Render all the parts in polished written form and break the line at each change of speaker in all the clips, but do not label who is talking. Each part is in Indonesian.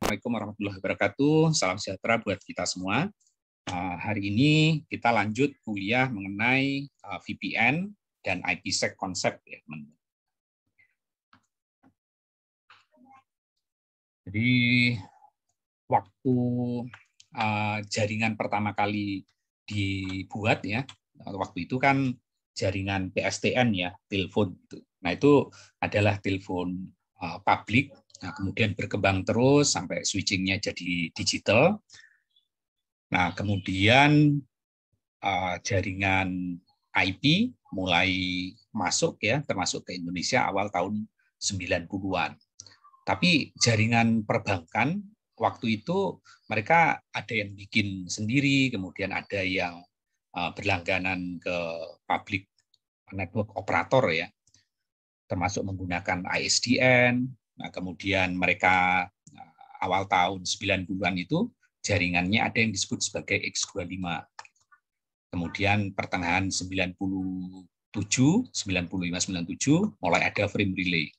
Assalamualaikum warahmatullahi wabarakatuh. Salam sejahtera buat kita semua. Hari ini kita lanjut kuliah mengenai VPN dan IPsec konsep ya, teman-teman. Jadi waktu jaringan pertama kali dibuat ya, waktu itu kan jaringan PSTN ya, telepon. Nah itu adalah telepon publik. Nah, kemudian berkembang terus sampai switchingnya jadi digital. Nah, kemudian jaringan IP mulai masuk ya, termasuk ke Indonesia awal tahun 90-an. Tapi jaringan perbankan waktu itu mereka ada yang bikin sendiri, kemudian ada yang berlangganan ke public network operator ya, termasuk menggunakan ISDN. Nah, kemudian mereka awal tahun 90-an itu jaringannya ada yang disebut sebagai X25. Kemudian pertengahan 97, 95, 97 mulai ada frame relay.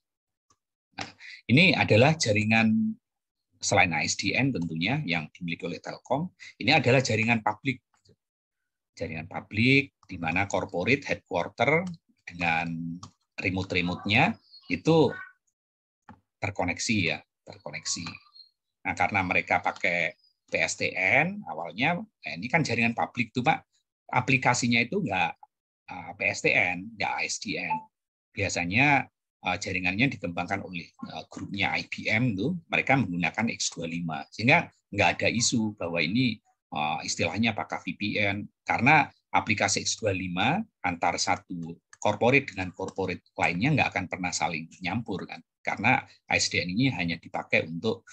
Nah, ini adalah jaringan selain ISDN tentunya yang dimiliki oleh Telkom, ini adalah jaringan publik. Jaringan publik di mana corporate headquarter dengan remote-nya itu terkoneksi ya, terkoneksi. Nah, karena mereka pakai PSTN awalnya, ini kan jaringan publik tuh Pak, aplikasinya itu nggak PSTN, nggak ISDN. Biasanya jaringannya dikembangkan oleh grupnya IBM tuh, mereka menggunakan X25, sehingga nggak ada isu bahwa ini istilahnya apakah VPN, karena aplikasi X25 antar satu corporate dengan corporate lainnya nggak akan pernah saling nyampur kan, karena ISDN ini hanya dipakai untuk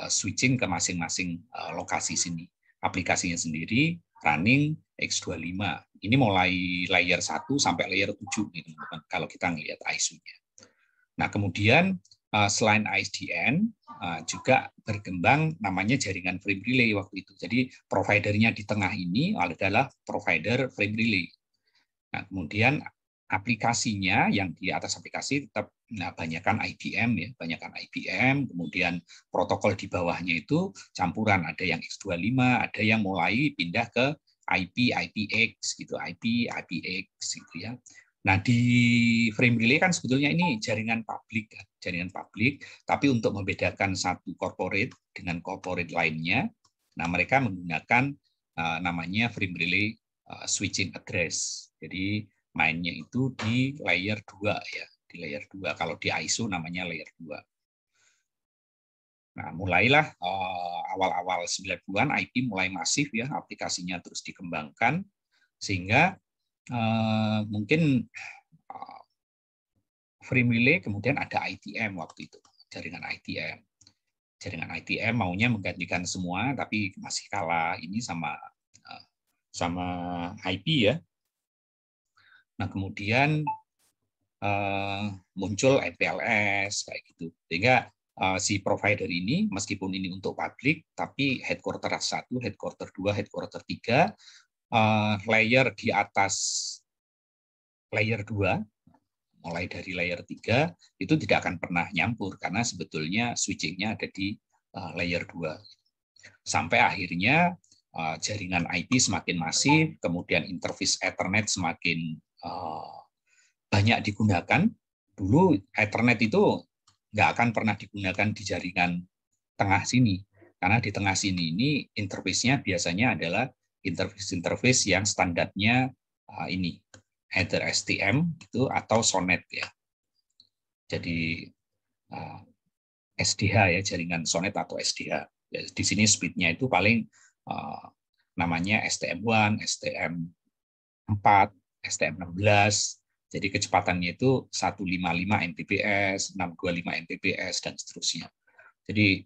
switching ke masing-masing lokasi sini. Aplikasinya sendiri running X25. Ini mulai layer 1 sampai layer 7 nih, teman-teman, kalau kita ngelihat ISO-nya. Nah, kemudian selain ISDN juga berkembang namanya jaringan frame relay waktu itu. Jadi providernya di tengah ini adalah provider frame relay. Nah, kemudian aplikasinya yang di atas aplikasi tetap banyakkan IBM ya, banyakkan IBM, kemudian protokol di bawahnya itu campuran, ada yang X25, ada yang mulai pindah ke IP, IPX gitu, IP, IPX gitu ya. Nah, di frame relay kan sebetulnya ini jaringan publik, jaringan publik, tapi untuk membedakan satu corporate dengan corporate lainnya, nah mereka menggunakan namanya frame relay switching address. Jadi mainnya itu di layer 2 ya, di layer 2. Kalau di ISO namanya layer 2. Nah, mulailah awal-awal 90-an IP mulai masif ya, aplikasinya terus dikembangkan sehingga mungkin frame relay kemudian ada ITM waktu itu, jaringan ITM. Jaringan ITM maunya menggantikan semua tapi masih kalah ini sama IP ya. Nah, kemudian muncul MPLS kayak gitu. Sehingga si provider ini meskipun ini untuk publik, tapi headquarter 1, headquarter 2, headquarter 3, layer di atas layer 2, mulai dari layer 3, itu tidak akan pernah nyampur karena sebetulnya switchingnya ada di layer 2. Sampai akhirnya jaringan IP semakin masif, kemudian interface Ethernet semakin banyak digunakan. Dulu Ethernet itu nggak akan pernah digunakan di jaringan tengah sini, karena di tengah sini ini interface-nya biasanya adalah interface yang standarnya ini either STM itu atau SONET ya. Jadi SDH ya, jaringan SONET atau SDH. Ya, di sini speed-nya itu paling namanya STM1, STM4, STM16. Jadi kecepatannya itu 155 Mbps, 625 Mbps, dan seterusnya. Jadi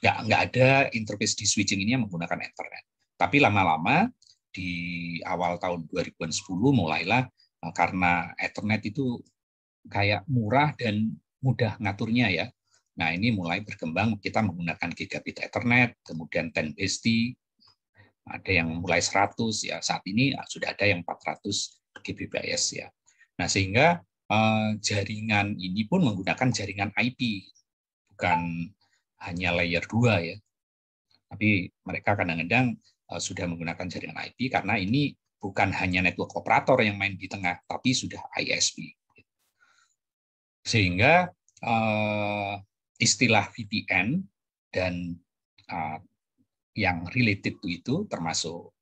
nggak ada interface di switching ini yang menggunakan Ethernet. Tapi lama-lama di awal tahun 2010 mulailah karena Ethernet itu kayak murah dan mudah ngaturnya ya. Nah, ini mulai berkembang, kita menggunakan gigabit Ethernet, kemudian 10BSD, ada yang mulai 100 ya, saat ini sudah ada yang 400 Gbps ya. Nah, sehingga jaringan ini pun menggunakan jaringan IP, bukan hanya layer 2 ya. Tapi mereka kadang-kadang sudah menggunakan jaringan IP karena ini bukan hanya network operator yang main di tengah, tapi sudah ISP. Sehingga istilah VPN dan yang related to itu termasuk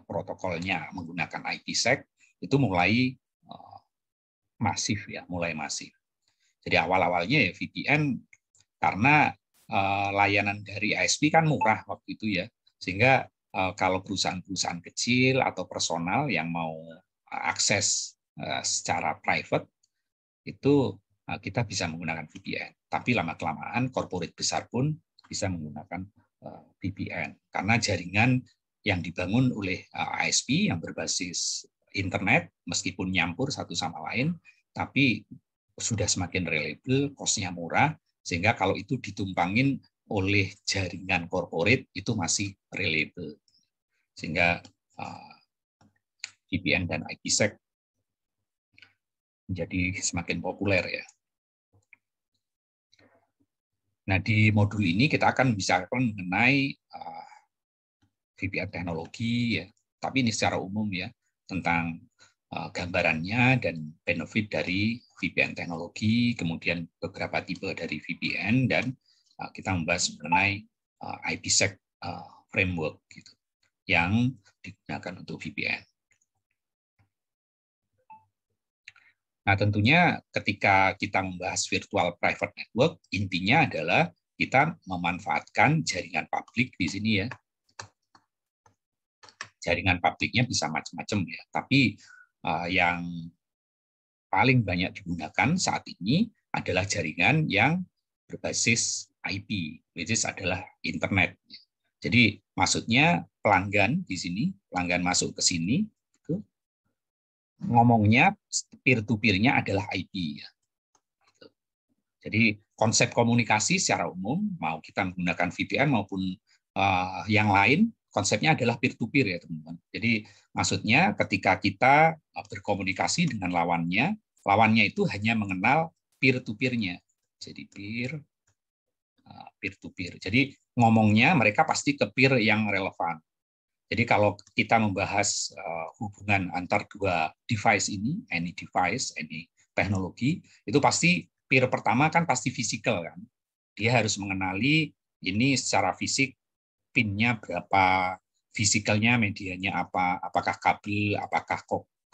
protokolnya menggunakan IPsec itu mulai masif ya, mulai masif. Jadi awal-awalnya ya VPN karena layanan dari ISP kan murah waktu itu ya, sehingga kalau perusahaan-perusahaan kecil atau personal yang mau akses secara private itu kita bisa menggunakan VPN. Tapi lama-kelamaan corporate besar pun bisa menggunakan VPN karena jaringan yang dibangun oleh ISP yang berbasis internet meskipun nyampur satu sama lain, tapi sudah semakin reliable, cost-nya murah, sehingga kalau itu ditumpangin oleh jaringan corporate itu masih reliable. Sehingga VPN dan IPsec menjadi semakin populer ya. Nah, di modul ini kita akan bicarakan mengenai VPN teknologi ya, tapi ini secara umum ya, tentang gambarannya dan benefit dari VPN teknologi, kemudian beberapa tipe dari VPN, dan kita membahas mengenai IPsec framework gitu, yang digunakan untuk VPN. Nah, tentunya ketika kita membahas virtual private network, intinya adalah kita memanfaatkan jaringan publik di sini ya. Jaringan publiknya bisa macam-macam ya, tapi yang paling banyak digunakan saat ini adalah jaringan yang berbasis IP, which is adalah internet. Jadi maksudnya pelanggan di sini, pelanggan masuk ke sini, ngomongnya peer-to-peer-nya adalah IP. Jadi konsep komunikasi secara umum, mau kita menggunakan VPN maupun yang lain, konsepnya adalah peer-to-peer ya teman-teman. Jadi maksudnya ketika kita berkomunikasi dengan lawannya, lawannya itu hanya mengenal peer-to-peer-nya. Jadi peer-to-peer. Jadi ngomongnya mereka pasti ke peer yang relevan. Jadi kalau kita membahas hubungan antar dua device ini, any device, any teknologi, itu pasti peer pertama kan pasti fisikal kan. Dia harus mengenali ini secara fisik pinnya berapa, fisikalnya medianya apa, apakah kabel, apakah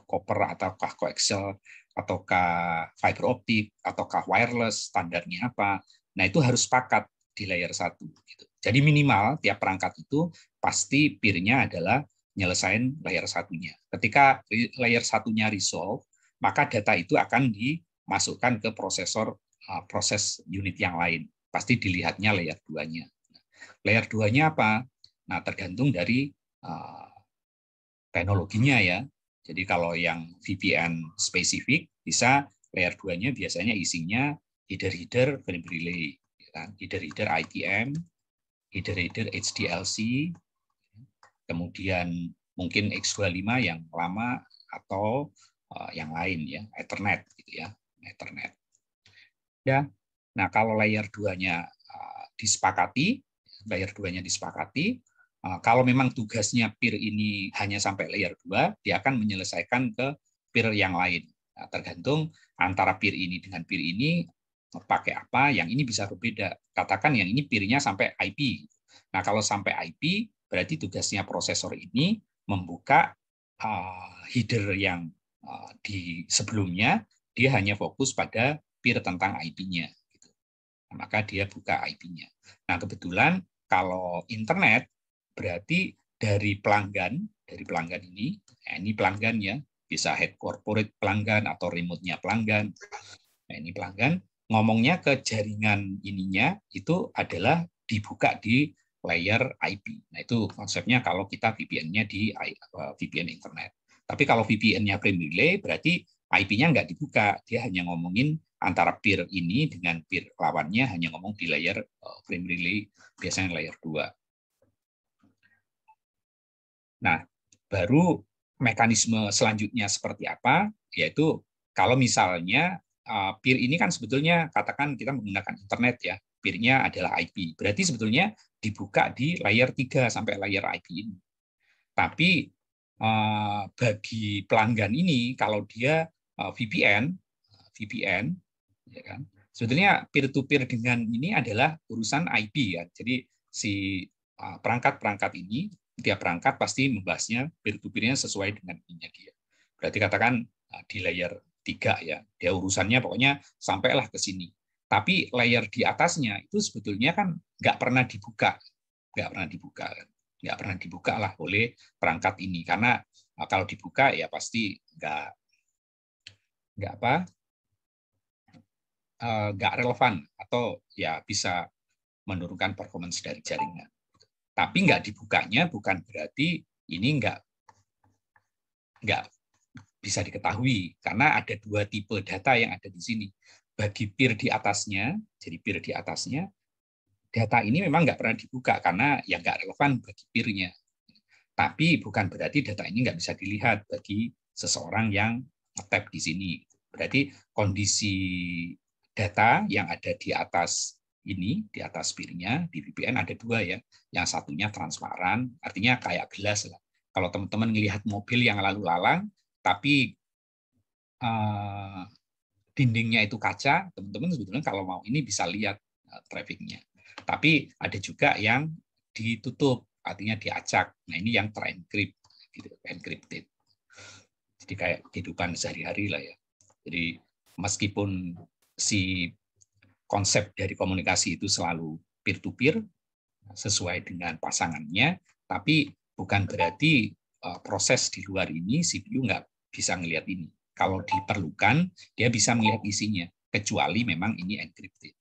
copper ataukah coaxial, ataukah fiber optik, ataukah wireless, standarnya apa. Nah, itu harus sepakat di layer 1 gitu. Jadi minimal tiap perangkat itu pasti peer-nya adalah nyelesain layer 1-nya. Ketika layer 1-nya resolve, maka data itu akan dimasukkan ke prosesor proses unit yang lain. Pasti dilihatnya layer 2-nya. Layer 2-nya apa? Nah, tergantung dari teknologinya ya. Jadi kalau yang VPN spesifik bisa layer 2-nya biasanya isinya header-header frame relay, header-header ITM, header-header HDLC, kemudian mungkin X25 yang lama atau yang lain ya, Ethernet gitu ya, Ethernet. Ya. Nah, kalau layer 2-nya disepakati, kalau memang tugasnya peer ini hanya sampai layer 2, dia akan menyelesaikan ke peer yang lain. Nah, tergantung antara peer ini dengan peer ini pakai apa, yang ini bisa berbeda. Katakan yang ini peer-nya sampai IP. Nah, kalau sampai IP, berarti tugasnya prosesor ini membuka header yang di sebelumnya, dia hanya fokus pada peer tentang IP-nya. Nah, maka dia buka IP-nya. Nah, kebetulan kalau internet, berarti dari pelanggan ini pelanggan ya, bisa head corporate pelanggan atau remote-nya pelanggan. Nah, ini pelanggan ngomongnya ke jaringan ininya itu adalah dibuka di layer IP. Nah, itu konsepnya kalau kita VPN-nya di VPN internet. Tapi kalau VPN-nya frame relay berarti IP-nya nggak dibuka, dia hanya ngomongin antara peer ini dengan peer lawannya, hanya ngomong di layer frame relay, biasanya layer 2. Nah, baru mekanisme selanjutnya seperti apa, yaitu kalau misalnya peer ini kan sebetulnya katakan kita menggunakan internet ya, peer-nya adalah IP. Berarti sebetulnya dibuka di layer 3 sampai layer IP ini. Tapi bagi pelanggan ini, kalau dia VPN, ya kan, sebetulnya peer-to-peer dengan ini adalah urusan IP ya. Jadi si perangkat-perangkat ini, tiap perangkat pasti membahasnya peer-to-peer-nya sesuai dengan ininya dia. Berarti katakan di layer 3 ya, dia urusannya pokoknya sampailah ke sini. Tapi layer di atasnya itu sebetulnya kan nggak pernah dibuka, nggak pernah dibuka lah oleh perangkat ini, karena kalau dibuka ya pasti nggak relevan atau ya bisa menurunkan performance dari jaringan. Tapi nggak dibukanya bukan berarti ini nggak bisa diketahui, karena ada dua tipe data yang ada di sini. Bagi peer di atasnya, jadi peer di atasnya, data ini memang nggak pernah dibuka karena ya nggak relevan bagi peer-nya. Tapi bukan berarti data ini nggak bisa dilihat bagi seseorang yang tap di sini. Berarti kondisi data yang ada di atas ini, di atas peer-nya, di VPN ada dua ya. Yang satunya transparan, artinya kayak gelas lah. Kalau teman-teman melihat mobil yang lalu lalang, tapi dindingnya itu kaca, teman-teman sebetulnya kalau mau ini bisa lihat trafficnya. Tapi ada juga yang ditutup, artinya diacak. Nah ini yang terencrypt, gitu, encrypted. Jadi kayak kehidupan sehari-hari lah ya. Jadi meskipun si konsep dari komunikasi itu selalu peer-to-peer, sesuai dengan pasangannya, tapi bukan berarti proses di luar ini CPU nggak bisa ngelihat ini. Kalau diperlukan, dia bisa melihat isinya, kecuali memang ini encrypted.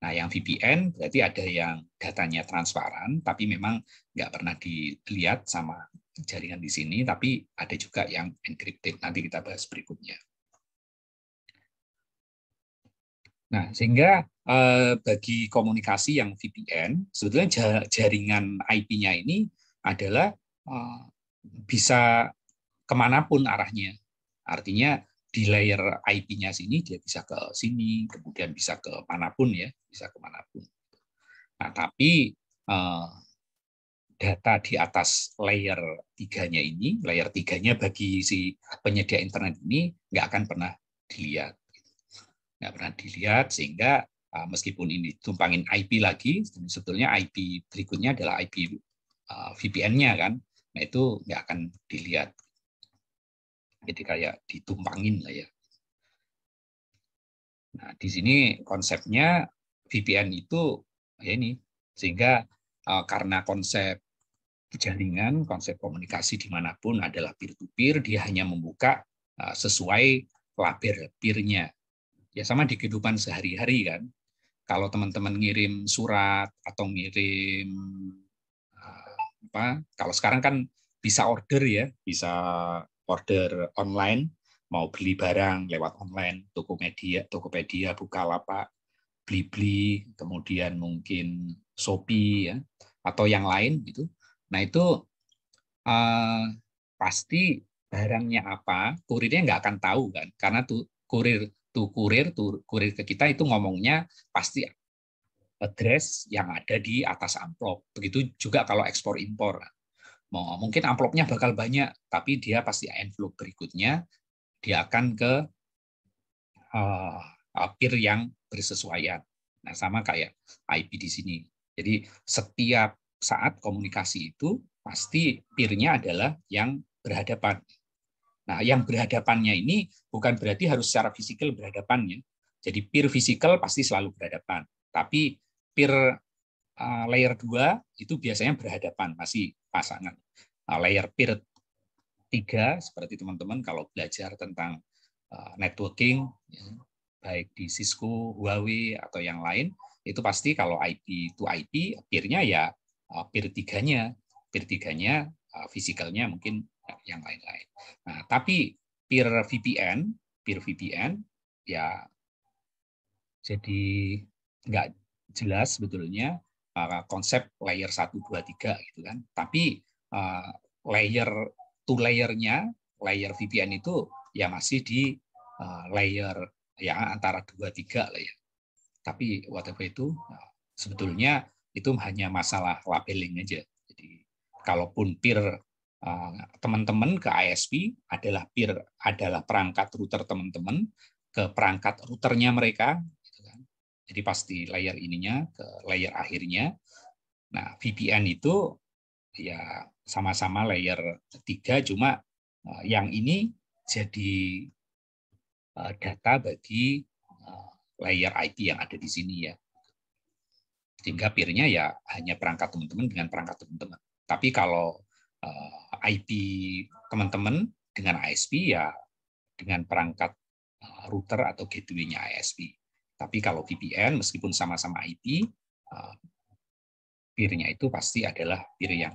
Nah, yang VPN berarti ada yang datanya transparan, tapi memang nggak pernah dilihat sama jaringan di sini, tapi ada juga yang encrypted. Nanti kita bahas berikutnya. Nah, sehingga bagi komunikasi yang VPN, sebetulnya jaringan IP-nya ini adalah bisa kemanapun arahnya. Artinya di layer IP-nya sini dia bisa ke sini, kemudian bisa ke manapun ya, bisa ke manapun. Nah, tapi data di atas layer 3-nya ini, layer 3-nya bagi si penyedia internet ini nggak akan pernah dilihat. Nggak pernah dilihat, sehingga meskipun ini tumpangin IP lagi, sebetulnya IP berikutnya adalah IP VPN-nya kan, nah itu nggak akan dilihat. Jadi kayak ditumpangin lah ya. Nah, di sini konsepnya VPN itu ya ini, sehingga karena konsep jaringan, konsep komunikasi dimanapun adalah peer-to-peer, dia hanya membuka sesuai label peer-nya. Ya sama di kehidupan sehari-hari kan. Kalau teman-teman ngirim surat atau ngirim kalau sekarang kan bisa order ya, bisa order online, mau beli barang lewat online, Tokopedia, Bukalapak, Blibli, kemudian mungkin Shopee ya, atau yang lain gitu. Nah itu pasti barangnya apa, kurirnya nggak akan tahu kan, karena kurir ke kita itu ngomongnya pasti address yang ada di atas amplop. Begitu juga kalau ekspor impor. Mungkin amplopnya bakal banyak, tapi dia pasti envelope berikutnya dia akan ke peer yang bersesuaian. Nah, sama kayak IP di sini. Jadi setiap saat komunikasi itu pasti peer-nya adalah yang berhadapan. Nah, yang berhadapannya ini bukan berarti harus secara fisikal berhadapannya. Jadi peer fisikal pasti selalu berhadapan. Tapi peer layer 2 itu biasanya berhadapan, masih pasangan. Layer peer 3 seperti teman-teman kalau belajar tentang networking, baik di Cisco, Huawei, atau yang lain, itu pasti kalau IP to IP, peer-nya ya peer 3-nya. Peer 3-nya, fisikalnya mungkin yang lain-lain. Nah, tapi peer VPN ya jadi nggak jelas sebetulnya konsep layer 1, 2, 3 gitu kan. Tapi layer to layer-nya, layer VPN itu ya masih di layer ya antara 2, 3 lah ya. Tapi whatever itu, sebetulnya itu hanya masalah labeling aja. Jadi kalaupun peer teman-teman ke ISP adalah peer, adalah perangkat router teman-teman ke perangkat routernya mereka, gitu kan. Jadi pasti layer ininya ke layer akhirnya. Nah, VPN itu ya sama-sama layer 3, cuma yang ini jadi data bagi layer IP yang ada di sini ya. Sehingga peer-nya ya hanya perangkat teman-teman dengan perangkat teman-teman. Tapi kalau IP teman-teman dengan ISP ya dengan perangkat router atau gateway-nya ISP. Tapi kalau VPN meskipun sama-sama IP, peer-nya itu pasti adalah peer yang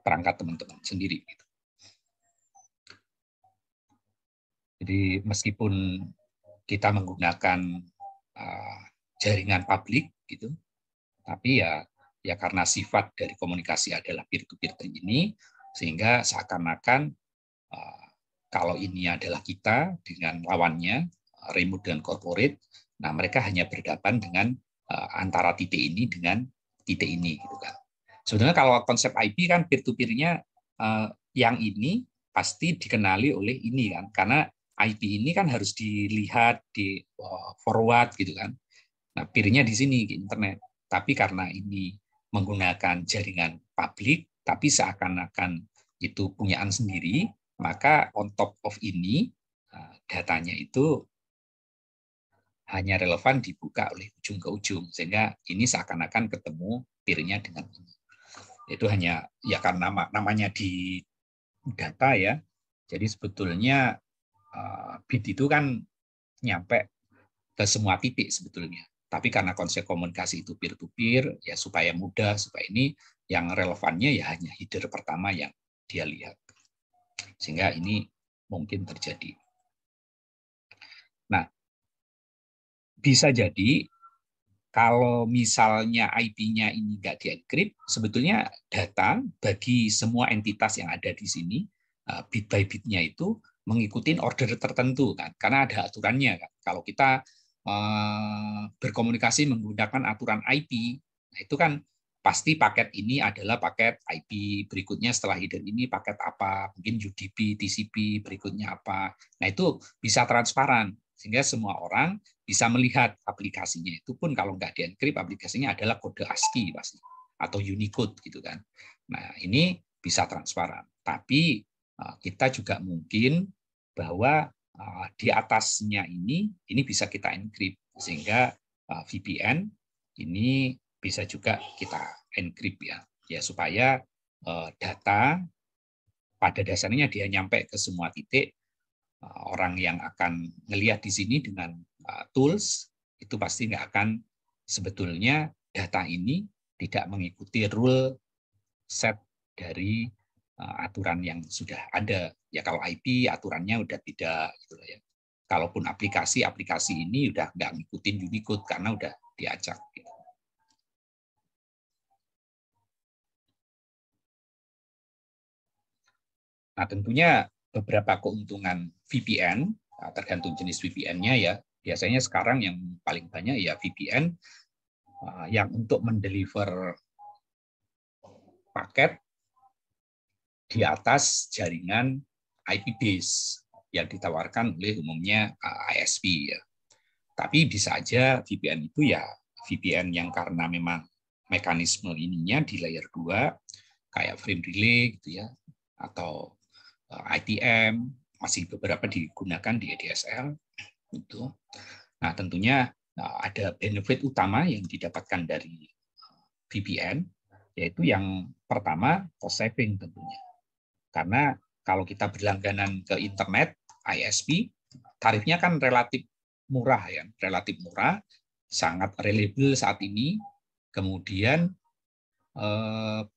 perangkat teman-teman sendiri. Jadi meskipun kita menggunakan jaringan publik gitu, tapi ya karena sifat dari komunikasi adalah peer-to-peer ini, sehingga seakan-akan kalau ini adalah kita dengan lawannya, remote dan corporate, nah mereka hanya berhadapan dengan antara titik ini dengan titik ini, gitu kan. Sebenarnya kalau konsep IP kan peer-to-peer-nya yang ini pasti dikenali oleh ini kan, karena IP ini kan harus dilihat di forward gitu kan. Nah, peer-nya di sini di internet. Tapi karena ini menggunakan jaringan publik, tapi seakan-akan itu punyaan sendiri, maka on top of ini datanya itu hanya relevan dibuka oleh ujung ke ujung, sehingga ini seakan-akan ketemu peer-nya dengan ini. Itu hanya ya karena namanya di data ya. Jadi sebetulnya bit itu kan nyampe ke semua titik sebetulnya. Tapi karena konsep komunikasi itu peer-to-peer, ya supaya mudah, supaya ini yang relevannya ya hanya header pertama yang dia lihat. Sehingga ini mungkin terjadi. Nah, bisa jadi kalau misalnya IP-nya ini nggak di-encrypt, sebetulnya data bagi semua entitas yang ada di sini, bit by bitnya itu mengikuti order tertentu kan, karena ada aturannya kan. Kalau kita berkomunikasi menggunakan aturan IP, nah itu kan pasti paket ini adalah paket IP, berikutnya setelah header ini paket apa, mungkin UDP, TCP, berikutnya apa. Nah itu bisa transparan, sehingga semua orang bisa melihat aplikasinya. Itu pun kalau nggak di-encrypt, aplikasinya adalah kode ASCII pasti, atau Unicode gitu kan. Nah ini bisa transparan. Tapi kita juga mungkin bahwa di atasnya ini bisa kita encrypt, sehingga VPN ini bisa juga kita encrypt ya supaya data pada dasarnya dia nyampe ke semua titik. Orang yang akan ngelihat di sini dengan tools itu pasti nggak akan, sebetulnya data ini tidak mengikuti rule set dari aturan yang sudah ada. Ya kalau IP aturannya udah tidak gitu ya. Kalaupun aplikasi ini udah nggak ngikutin Unicode karena udah diacak. Gitu. Nah tentunya beberapa keuntungan VPN, tergantung jenis VPN-nya ya. Biasanya sekarang yang paling banyak ya VPN yang untuk mendeliver paket di atas jaringan IP base yang ditawarkan oleh umumnya ISP ya. Tapi bisa aja VPN itu ya VPN yang karena memang mekanisme ininya di layer 2 kayak frame relay gitu ya, atau ITM, masih beberapa digunakan di ADSL itu. Nah, tentunya ada benefit utama yang didapatkan dari VPN, yaitu yang pertama cost saving tentunya. Karena kalau kita berlangganan ke internet, ISP, tarifnya kan relatif murah ya, relatif murah, sangat reliable saat ini. Kemudian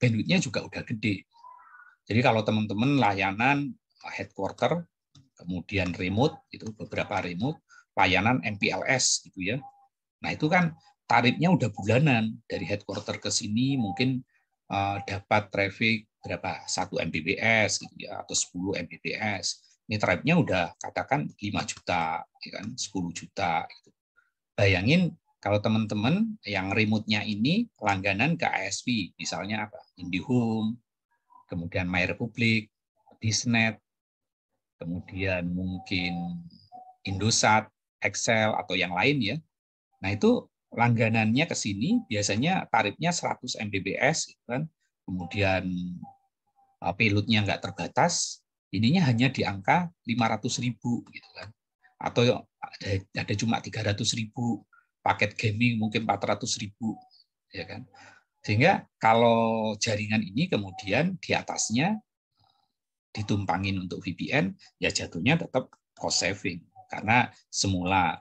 bandwidth-nya juga udah gede. Jadi kalau teman-teman layanan headquarter, kemudian remote, itu beberapa remote, layanan MPLS gitu ya. Nah itu kan tarifnya udah bulanan, dari headquarter ke sini mungkin dapat traffic berapa 1 Mbps gitu ya, atau 10 Mbps. Ini tribe-nya udah katakan 5 juta, ya kan, 10 juta. Gitu. Bayangin kalau teman-teman yang remote-nya ini langganan ke ISP, misalnya apa? IndiHome, kemudian MyRepublik, Disnet, kemudian mungkin Indosat, Excel, atau yang lain ya. Nah itu langganannya ke sini biasanya tarifnya 100 Mbps, gitu kan. Kemudian payload-nya nggak terbatas, ininya hanya di angka 500.000 gitu kan. Atau ada cuma 300.000, paket gaming mungkin 400.000 ya kan. Sehingga kalau jaringan ini kemudian di atasnya ditumpangin untuk VPN, ya jatuhnya tetap cost saving karena semula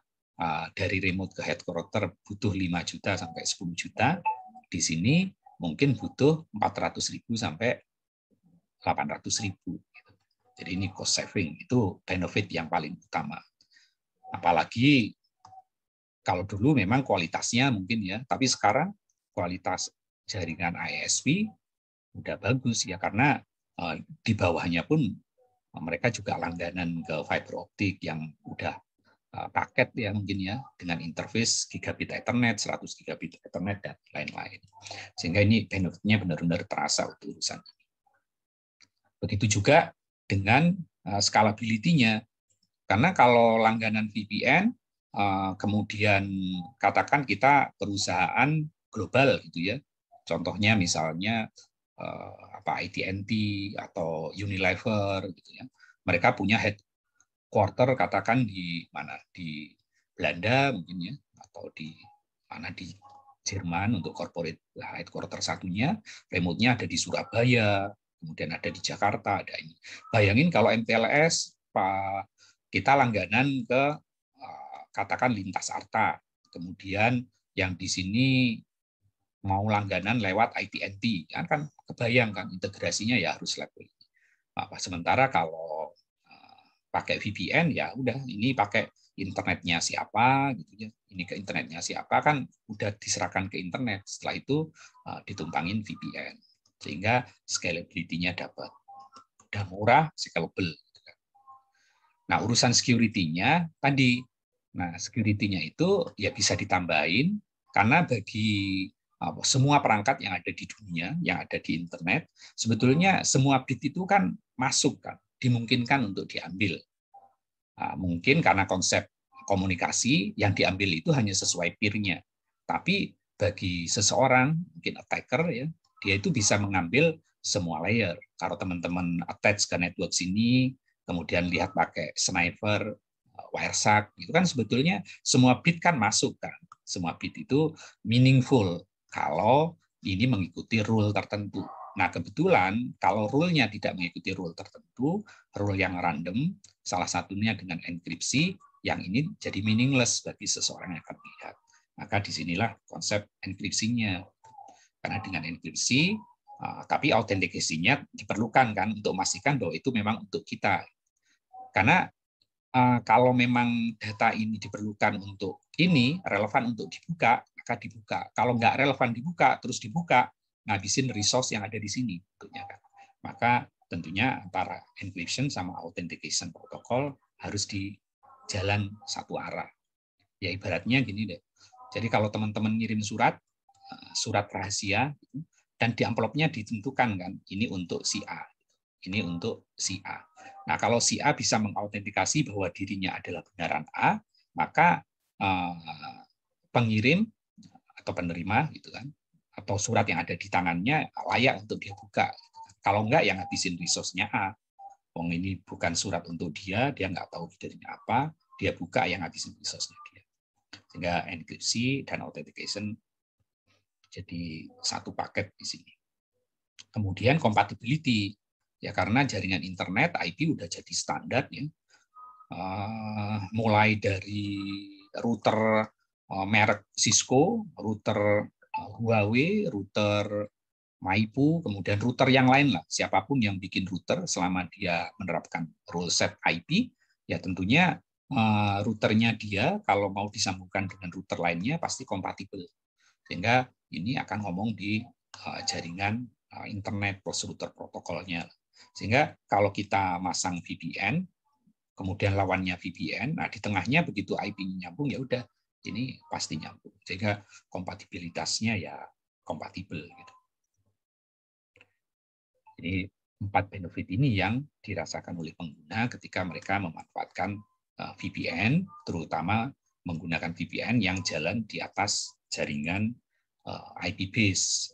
dari remote ke headquarter butuh 5 juta sampai 10 juta, di sini mungkin butuh 400.000 sampai 800.000. Jadi ini cost saving, itu benefit yang paling utama. Apalagi kalau dulu memang kualitasnya mungkin ya, tapi sekarang kualitas jaringan ISP udah bagus ya, karena di bawahnya pun mereka juga langganan ke fiber optik yang udah paket ya mungkin ya, dengan interface gigabit Ethernet, 100 gigabit Ethernet, dan lain-lain. Sehingga ini benefitnya benar-benar terasa untuk urusan ini. Begitu juga dengan scalability-nya. Karena kalau langganan VPN, kemudian katakan kita perusahaan global gitu ya, contohnya misalnya AT&T atau Unilever gitu ya, mereka punya headquarter katakan di mana, di Belanda mungkin ya, atau di mana, di Jerman untuk corporate headquarter satunya, remote-nya ada di Surabaya, kemudian ada di Jakarta, ada ini. Bayangin kalau MPLS kita langganan ke katakan Lintas Arta, kemudian yang di sini mau langganan lewat AT&T, kan kebayang kan integrasinya ya harus level. Sementara kalau pakai VPN ya udah, ini pakai internetnya siapa gitu ya, ini ke internetnya siapa, kan udah diserahkan ke internet, setelah itu ditumpangin VPN, sehingga scalability-nya dapat, udah murah, scalable. Nah urusan security-nya tadi, nah security-nya itu ya bisa ditambahin, karena bagi semua perangkat yang ada di dunia, yang ada di internet, sebetulnya semua bit itu kan masuk kan, dimungkinkan untuk diambil. Mungkin karena konsep komunikasi yang diambil itu hanya sesuai peer-nya. Tapi bagi seseorang, mungkin attacker ya, dia itu bisa mengambil semua layer. Kalau teman-teman attach ke network sini, kemudian lihat pakai sniper, wireshark, itu kan sebetulnya semua bit kan masuk kan. Semua bit itu meaningful kalau ini mengikuti rule tertentu. Nah, kebetulan kalau rule-nya tidak mengikuti rule tertentu, rule yang random, salah satunya dengan enkripsi, yang ini jadi meaningless bagi seseorang yang akan melihat. Maka disinilah konsep enkripsinya. Karena dengan enkripsi, tapi autentikasinya diperlukan kan untuk memastikan bahwa itu memang untuk kita. Karena kalau memang data ini diperlukan untuk ini, relevan untuk dibuka, maka dibuka. Kalau nggak relevan dibuka, terus dibuka, ngabisin resource yang ada di sini. Maka tentunya antara encryption sama authentication protocol harus di jalan satu arah. Ya ibaratnya gini deh. Jadi kalau teman-teman ngirim surat rahasia, dan di amplopnya ditentukan kan, ini untuk si A, ini untuk si A. Nah kalau si A bisa mengautentikasi bahwa dirinya adalah benaran A, maka pengirim atau penerima gitu kan, atau surat yang ada di tangannya layak untuk dia buka. Kalau enggak, yang ngabisin resource-nya A. Wong ini bukan surat untuk dia nggak tahu dirinya apa, dia buka, yang ngabisin resource-nya dia. Sehingga enkripsi dan authentication jadi satu paket di sini. Kemudian compatibility, ya karena jaringan internet IP udah jadi standar ya. Mulai dari router merek Cisco, router Huawei, router Maipu, kemudian router yang lain lah, siapapun yang bikin router selama dia menerapkan rule set IP, ya tentunya routernya dia kalau mau disambungkan dengan router lainnya pasti kompatibel. Sehingga ini akan ngomong di jaringan internet plus router protokolnya. Sehingga kalau kita masang VPN, kemudian lawannya VPN. Nah, di tengahnya begitu IP-nya nyambung, ya udah, ini pasti nyambung. Sehingga kompatibilitasnya ya kompatibel. Gitu. Jadi 4 benefit ini yang dirasakan oleh pengguna ketika mereka memanfaatkan VPN, terutama menggunakan VPN yang jalan di atas jaringan IP base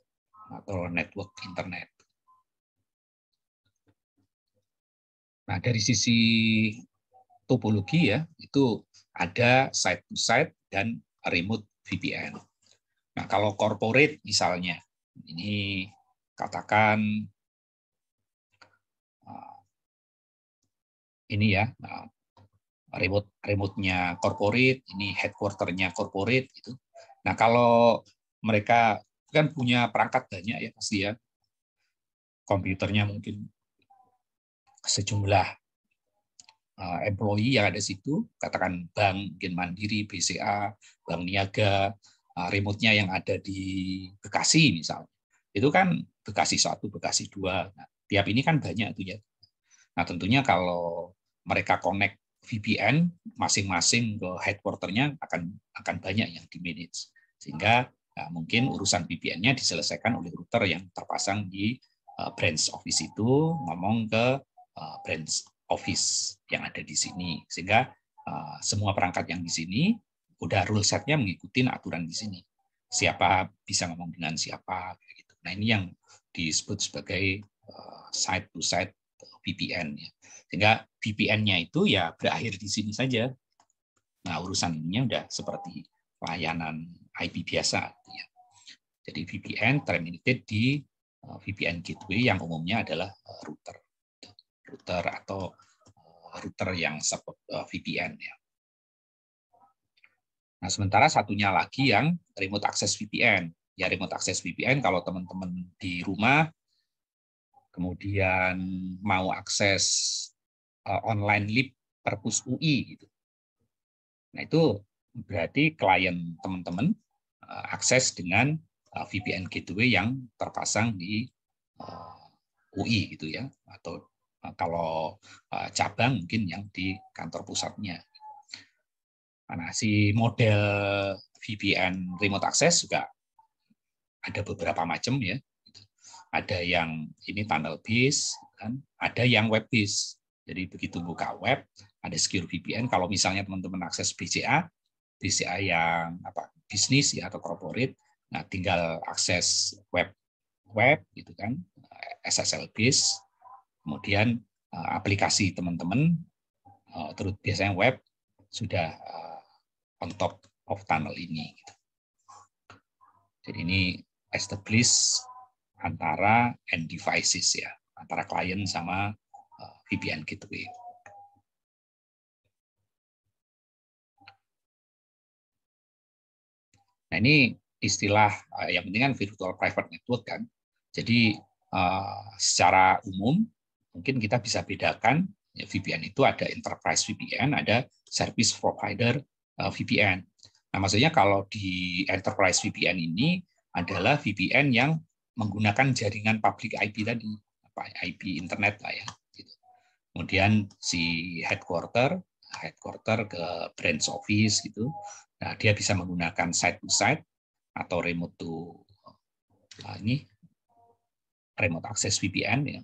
atau network internet. Nah, dari sisi topologi ya, itu ada site to site dan remote VPN. Nah, kalau corporate misalnya, ini katakan ini ya, remote-nya corporate, ini headquarter-nya corporate gitu. Nah, kalau mereka kan punya perangkat banyak ya pasti ya. Komputernya mungkin sejumlah employee yang ada di situ, katakan bank, mungkin Mandiri, BCA, Bank Niaga, remote-nya yang ada di Bekasi misalnya. Itu kan Bekasi 1, Bekasi 2. Nah, tiap ini kan banyak itu ya. Nah, tentunya kalau mereka connect VPN masing-masing ke headquarter-nya akan banyak yang di-manage. Sehingga mungkin urusan VPN-nya diselesaikan oleh router yang terpasang di branch office itu, ngomong ke branch office yang ada di sini. Sehingga semua perangkat yang di sini udah rule set-nya mengikuti aturan di sini. Siapa bisa ngomong dengan siapa gitu. Nah, ini yang disebut sebagai site to site VPN ya. Sehingga VPN-nya itu ya berakhir di sini saja. Nah, urusan ininya udah seperti layanan IP biasa ya. Jadi VPN terminated di VPN gateway yang umumnya adalah router atau router yang support VPN ya. Nah, sementara satunya lagi yang remote access VPN. Ya, remote access VPN kalau teman-teman di rumah kemudian mau akses online lib perpus UI gitu. Nah, itu berarti klien teman-teman akses dengan VPN gateway yang terpasang di UI gitu ya, atau kalau cabang mungkin yang di kantor pusatnya. Nah, si model VPN remote access juga ada beberapa macam ya. Ada yang ini tunnel based, kan? Ada yang web based. Jadi begitu buka web, ada secure VPN. Kalau misalnya teman-teman akses BCA yang bisnis ya atau corporate, nah tinggal akses web gitu kan, SSL based. Kemudian aplikasi teman-teman, terus biasanya web sudah on top of tunnel ini. Gitu. Jadi ini establish antara end devices ya, antara klien sama VPN gateway. Nah, ini istilah yang penting kan virtual private network kan. Jadi secara umum mungkin kita bisa bedakan ya, VPN itu ada enterprise VPN, ada service provider VPN. Nah, maksudnya kalau di enterprise VPN ini adalah VPN yang menggunakan jaringan public IP tadi, IP internet lah ya. Gitu. Kemudian si headquarter ke branch office gitu. Nah, dia bisa menggunakan site to site atau remote to ini remote access VPN ya.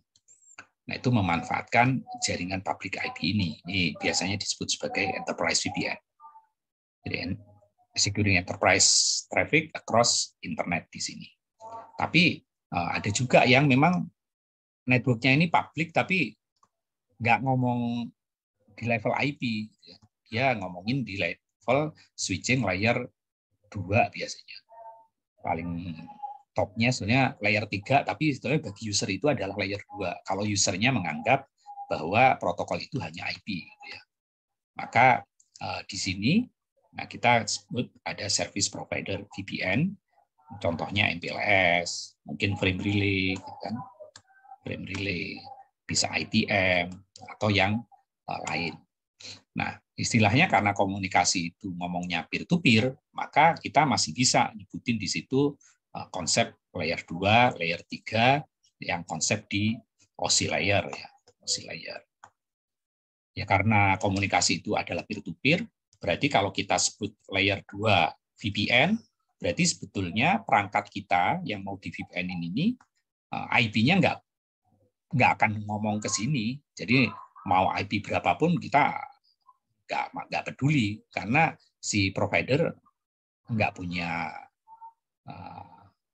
Nah, itu memanfaatkan jaringan public IP ini. Ini biasanya disebut sebagai enterprise VPN. Jadi securing enterprise traffic across internet di sini. Tapi ada juga yang memang networknya ini public tapi nggak ngomong di level IP. Dia ngomongin di level switching layer 2 biasanya. Paling topnya sebenarnya layer 3, tapi sebetulnya bagi user itu adalah layer 2. Kalau usernya menganggap bahwa protokol itu hanya IP. Gitu ya. Maka di sini kita sebut ada service provider VPN, contohnya MPLS, mungkin frame relay, kan? Frame relay, bisa ITM, atau yang lain. Nah, istilahnya karena komunikasi itu ngomongnya peer-to-peer, maka kita masih bisa nyebutin di situ konsep layer 2, layer 3, yang konsep di OSI layer. Ya, OSI layer. Ya karena komunikasi itu adalah peer-to-peer, berarti kalau kita sebut layer 2 VPN, berarti sebetulnya perangkat kita yang mau di VPN ini IP-nya nggak akan ngomong ke sini. Jadi mau IP berapapun kita nggak peduli, karena si provider nggak punya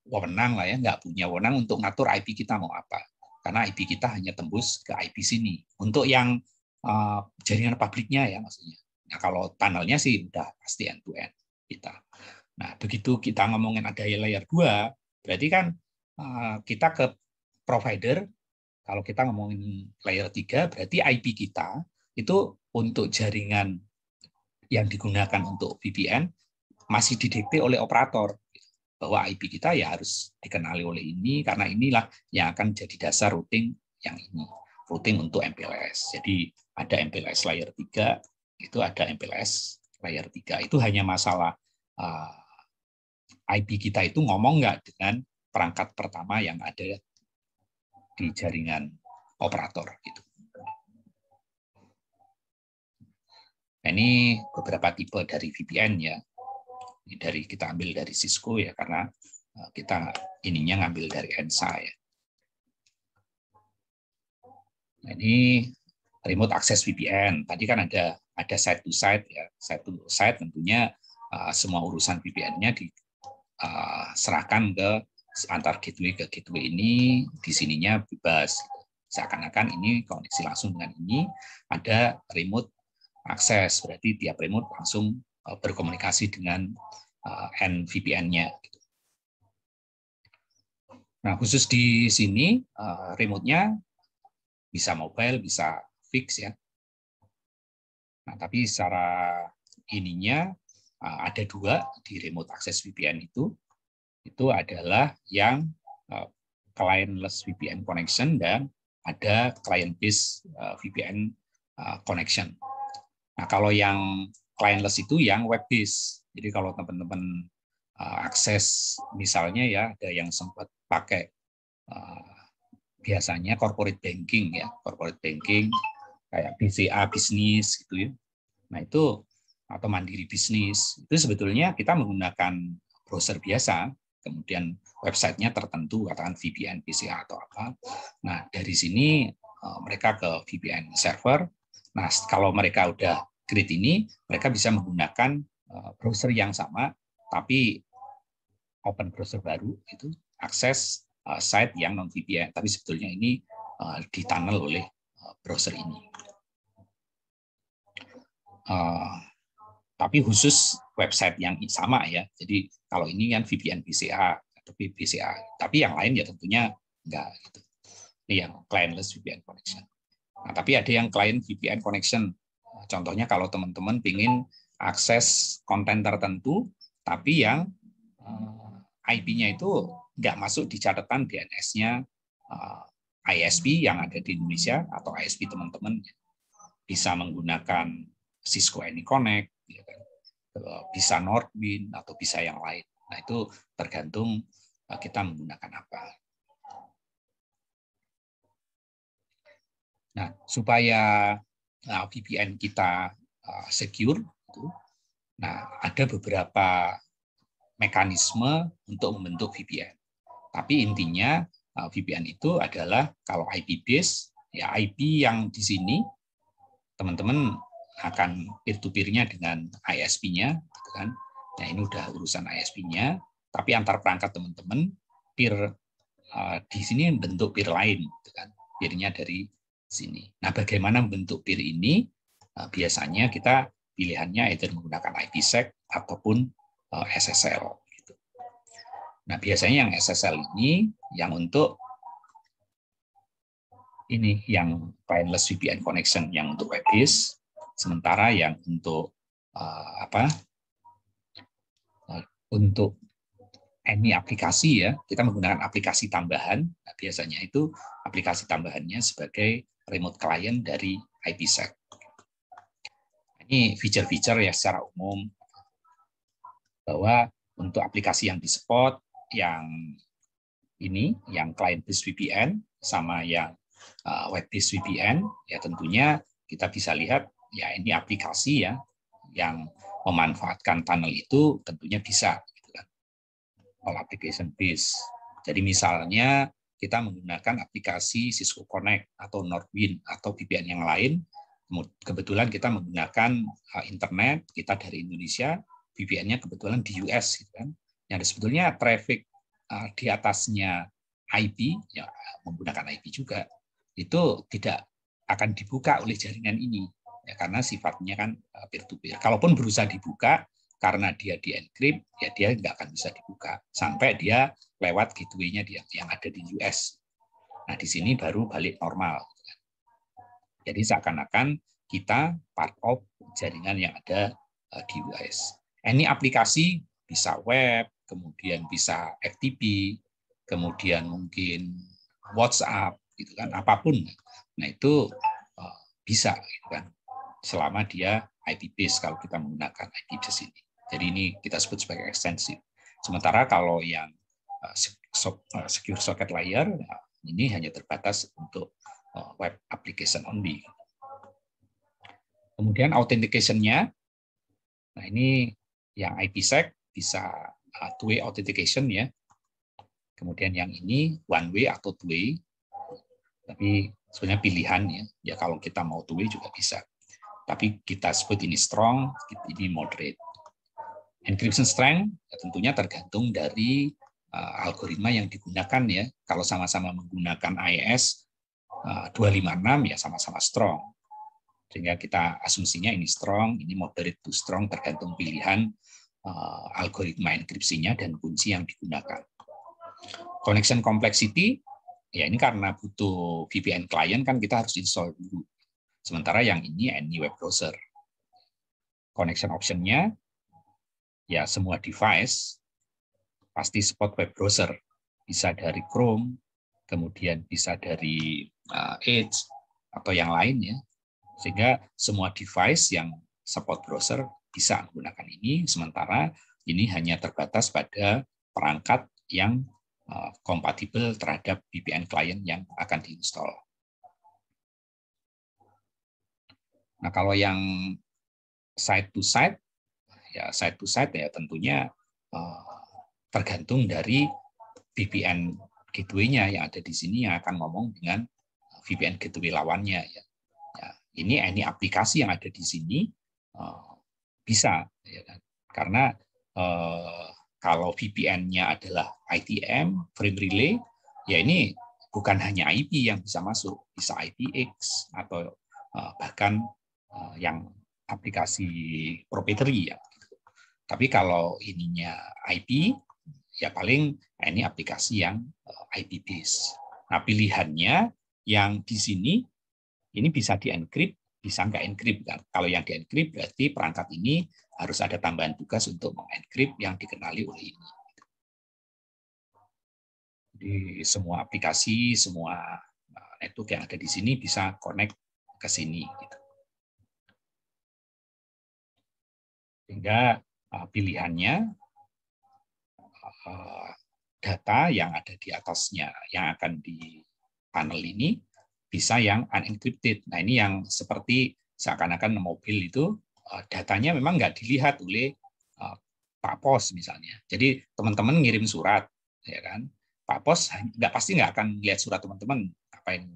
wewenang lah ya, nggak punya wewenang untuk ngatur IP kita mau apa. Karena IP kita hanya tembus ke IP sini. Untuk yang jaringan publiknya ya maksudnya. Nah, kalau tunnelnya sih udah pasti end to end kita. Nah, begitu kita ngomongin ada layer 2, berarti kan kita ke provider, kalau kita ngomongin layer 3, berarti IP kita itu untuk jaringan yang digunakan untuk VPN masih didikte oleh operator, bahwa IP kita ya harus dikenali oleh ini, karena inilah yang akan jadi dasar routing yang ini. Routing untuk MPLS. Jadi ada MPLS layer 3, itu ada MPLS layer 3. Itu hanya masalah IP kita itu ngomong nggak dengan perangkat pertama yang ada di jaringan operator. Gitu. Nah, ini beberapa tipe dari VPN ya. Ini kita ambil dari Cisco ya, karena kita ininya ngambil dari ENSA ya. Nah, ini remote access VPN. Tadi kan ada site to site ya. Site to site tentunya semua urusan VPN-nya diserahkan ke antar gateway ke gateway ini, di sininya bebas. Seakan-akan ini koneksi langsung dengan ini, ada remote access, berarti tiap remote langsung berkomunikasi dengan end VPN-nya. Nah, khusus di sini remote-nya bisa mobile, bisa fix ya. Nah, tapi secara ininya ada dua di remote access VPN itu adalah yang clientless VPN connection dan ada client-based VPN connection. Nah, kalau yang clientless itu yang web-based. Jadi kalau teman-teman akses misalnya ya, ada yang sempat pakai biasanya corporate banking ya, corporate banking kayak BCA bisnis gitu ya. Nah, itu atau Mandiri bisnis, itu sebetulnya kita menggunakan browser biasa, kemudian websitenya tertentu, katakan VPN, BCA atau apa. Nah, dari sini mereka ke VPN server. Nah, kalau mereka udah create ini, mereka bisa menggunakan browser yang sama, tapi open browser baru, itu akses site yang non VPN, tapi sebetulnya ini ditunnel oleh browser ini. Tapi khusus website yang sama ya. Jadi kalau ini kan VPN BCA, tapi BCA, tapi yang lain ya tentunya enggak gitu. Ini yang clientless VPN connection. Nah, tapi ada yang client VPN connection. Contohnya kalau teman-teman ingin akses konten tertentu, tapi yang IP-nya itu nggak masuk di catatan DNS-nya ISP yang ada di Indonesia atau ISP teman-teman, bisa menggunakan Cisco AnyConnect, bisa Northwind atau bisa yang lain. Nah, itu tergantung kita menggunakan apa. Nah, supaya VPN kita secure, nah ada beberapa mekanisme untuk membentuk VPN. Tapi intinya VPN itu adalah kalau IP base, ya IP yang di sini teman-teman akan peer-to-peer-nya dengan ISP-nya, gitu kan? Nah, ini udah urusan ISP-nya, tapi antar perangkat teman-teman peer di sini bentuk peer lain, gitu kan? Peer-nya dari sini. Nah, bagaimana membentuk peer ini? Biasanya kita pilihannya either menggunakan IPsec ataupun SSL. Gitu. Nah, biasanya yang SSL ini yang untuk ini yang clientless VPN connection yang untuk web based, sementara yang untuk untuk ini aplikasi ya, kita menggunakan aplikasi tambahan. Nah, biasanya itu aplikasi tambahannya sebagai remote client dari IPsec. Ini feature-feature ya secara umum, bahwa untuk aplikasi yang di-support, yang ini, yang client-based VPN, sama yang web-based VPN, ya tentunya kita bisa lihat ya ini aplikasi ya yang memanfaatkan tunnel itu tentunya bisa gitu kan. All application based. Jadi misalnya kita menggunakan aplikasi Cisco Connect atau Northwind atau VPN yang lain. Kebetulan kita menggunakan internet kita dari Indonesia, VPN-nya kebetulan di US gitu kan. Yang sebetulnya traffic di atasnya IP ya menggunakan IP juga itu tidak akan dibuka oleh jaringan ini ya karena sifatnya kan peer to peer. Kalaupun berusaha dibuka karena dia di-encrypt ya dia nggak akan bisa dibuka sampai dia lewat gateway-nya yang ada di US. Nah, di sini baru balik normal. Jadi seakan-akan kita part of jaringan yang ada di US. Ini aplikasi bisa web, kemudian bisa FTP, kemudian mungkin WhatsApp, gitu kan, apapun. Nah itu bisa, gitu kan, selama dia IP base kalau kita menggunakan IP base ini. Jadi ini kita sebut sebagai ekstensif. Sementara kalau yang secure socket layer ini hanya terbatas untuk web application only. Kemudian authentication-nya, nah ini yang IPsec bisa two-way authentication ya. Kemudian yang ini one way atau two way, tapi sebenarnya pilihan ya kalau kita mau two way juga bisa. Tapi kita sebut ini strong, ini moderate. Encryption strength ya tentunya tergantung dari algoritma yang digunakan ya. Kalau sama-sama menggunakan AES 256 ya sama-sama strong. Sehingga kita asumsinya ini strong, ini moderate to strong tergantung pilihan algoritma enkripsinya dan kunci yang digunakan. Connection complexity, ya ini karena butuh VPN client kan kita harus install dulu. Sementara yang ini any web browser. Connection option-nya, ya semua device pasti support web browser. Bisa dari Chrome, kemudian bisa dari Edge, atau yang lain ya. Sehingga semua device yang support browser bisa menggunakan ini, sementara ini hanya terbatas pada perangkat yang kompatibel terhadap VPN client yang akan diinstal. Nah, kalau yang side to side ya tentunya tergantung dari VPN gateway-nya yang ada di sini yang akan ngomong dengan VPN gateway lawannya ya. Ini aplikasi yang ada di sini bisa ya kan? Karena kalau VPN-nya adalah ITM, frame relay, ya ini bukan hanya IP yang bisa masuk, bisa IPX atau bahkan yang aplikasi proprietary ya. Tapi kalau ininya IP, ya paling ini aplikasi yang IP based. Nah pilihannya yang di sini ini bisa di-encrypt, bisa nggak encrypt kan? Kalau yang di-encrypt berarti perangkat ini harus ada tambahan tugas untuk mengencrypt yang dikenali oleh ini. Jadi semua aplikasi, semua network yang ada di sini bisa connect ke sini. Gitu. Sehingga pilihannya data yang ada di atasnya yang akan di panel ini bisa yang unencrypted. Nah ini yang seperti seakan-akan mobil itu datanya memang nggak dilihat oleh Pak Pos misalnya. Jadi teman-teman ngirim surat, ya kan? Pak Pos pasti nggak akan lihat surat teman-teman, apa yang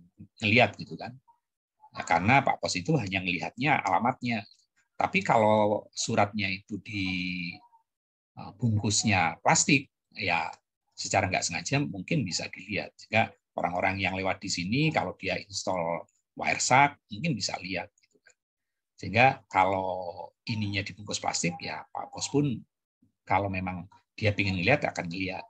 ngelihat gitu kan? Nah, karena Pak Pos itu hanya melihatnya alamatnya. Tapi kalau suratnya itu di bungkusnya plastik, ya secara nggak sengaja mungkin bisa dilihat. Sehingga orang-orang yang lewat di sini, kalau dia install Wireshark, mungkin bisa lihat. Sehingga kalau ininya dibungkus plastik, ya Pak Pos pun kalau memang dia ingin lihat akan lihat.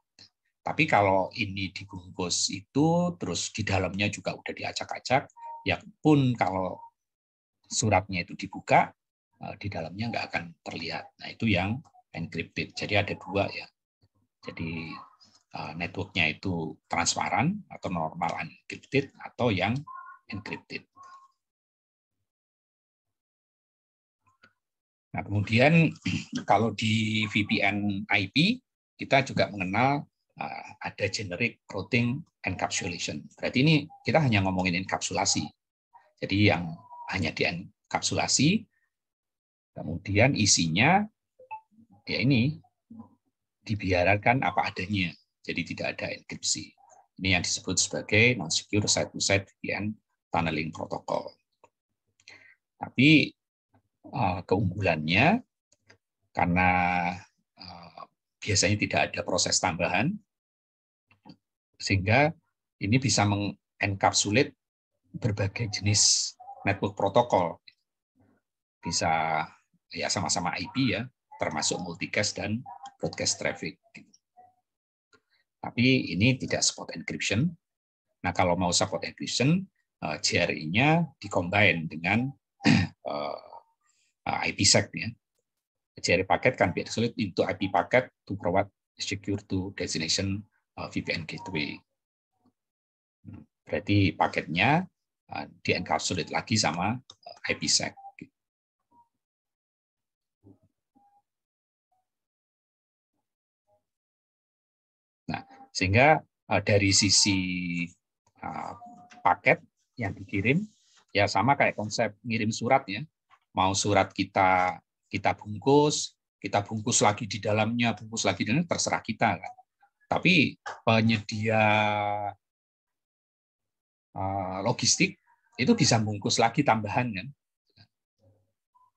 Tapi kalau ini dibungkus itu, terus di dalamnya juga udah diacak-acak, ya pun kalau suratnya itu dibuka, di dalamnya nggak akan terlihat. Nah itu yang encrypted. Jadi ada dua ya. Jadi networknya itu transparan atau normal unencrypted atau yang encrypted. Nah, kemudian kalau di VPN IP kita juga mengenal ada generic routing encapsulation. Berarti ini kita hanya ngomongin enkapsulasi. Jadi yang hanya dienkapsulasi, kemudian isinya ya ini dibiarkan apa adanya, jadi tidak ada enkripsi. Ini yang disebut sebagai non-secure side-to-side VPN tunneling protocol. Tapi keunggulannya karena biasanya tidak ada proses tambahan, sehingga ini bisa mengenkapsulit berbagai jenis network protokol. Bisa ya sama-sama IP ya, termasuk multicast dan broadcast traffic. Tapi ini tidak support encryption. Nah, kalau mau support encryption, JRI-nya dikombine dengan IPsec ya. JRI packet can be isolated into IP packet to provide secure to destination VPN gateway. Berarti paketnya dienkapsulit lagi sama IPsec. Nah, sehingga dari sisi paket yang dikirim, ya sama kayak konsep ngirim surat ya. Mau surat kita bungkus lagi di dalamnya, bungkus lagi di dalamnya, terserah kita kan. Tapi penyedia logistik itu bisa bungkus lagi tambahan kan.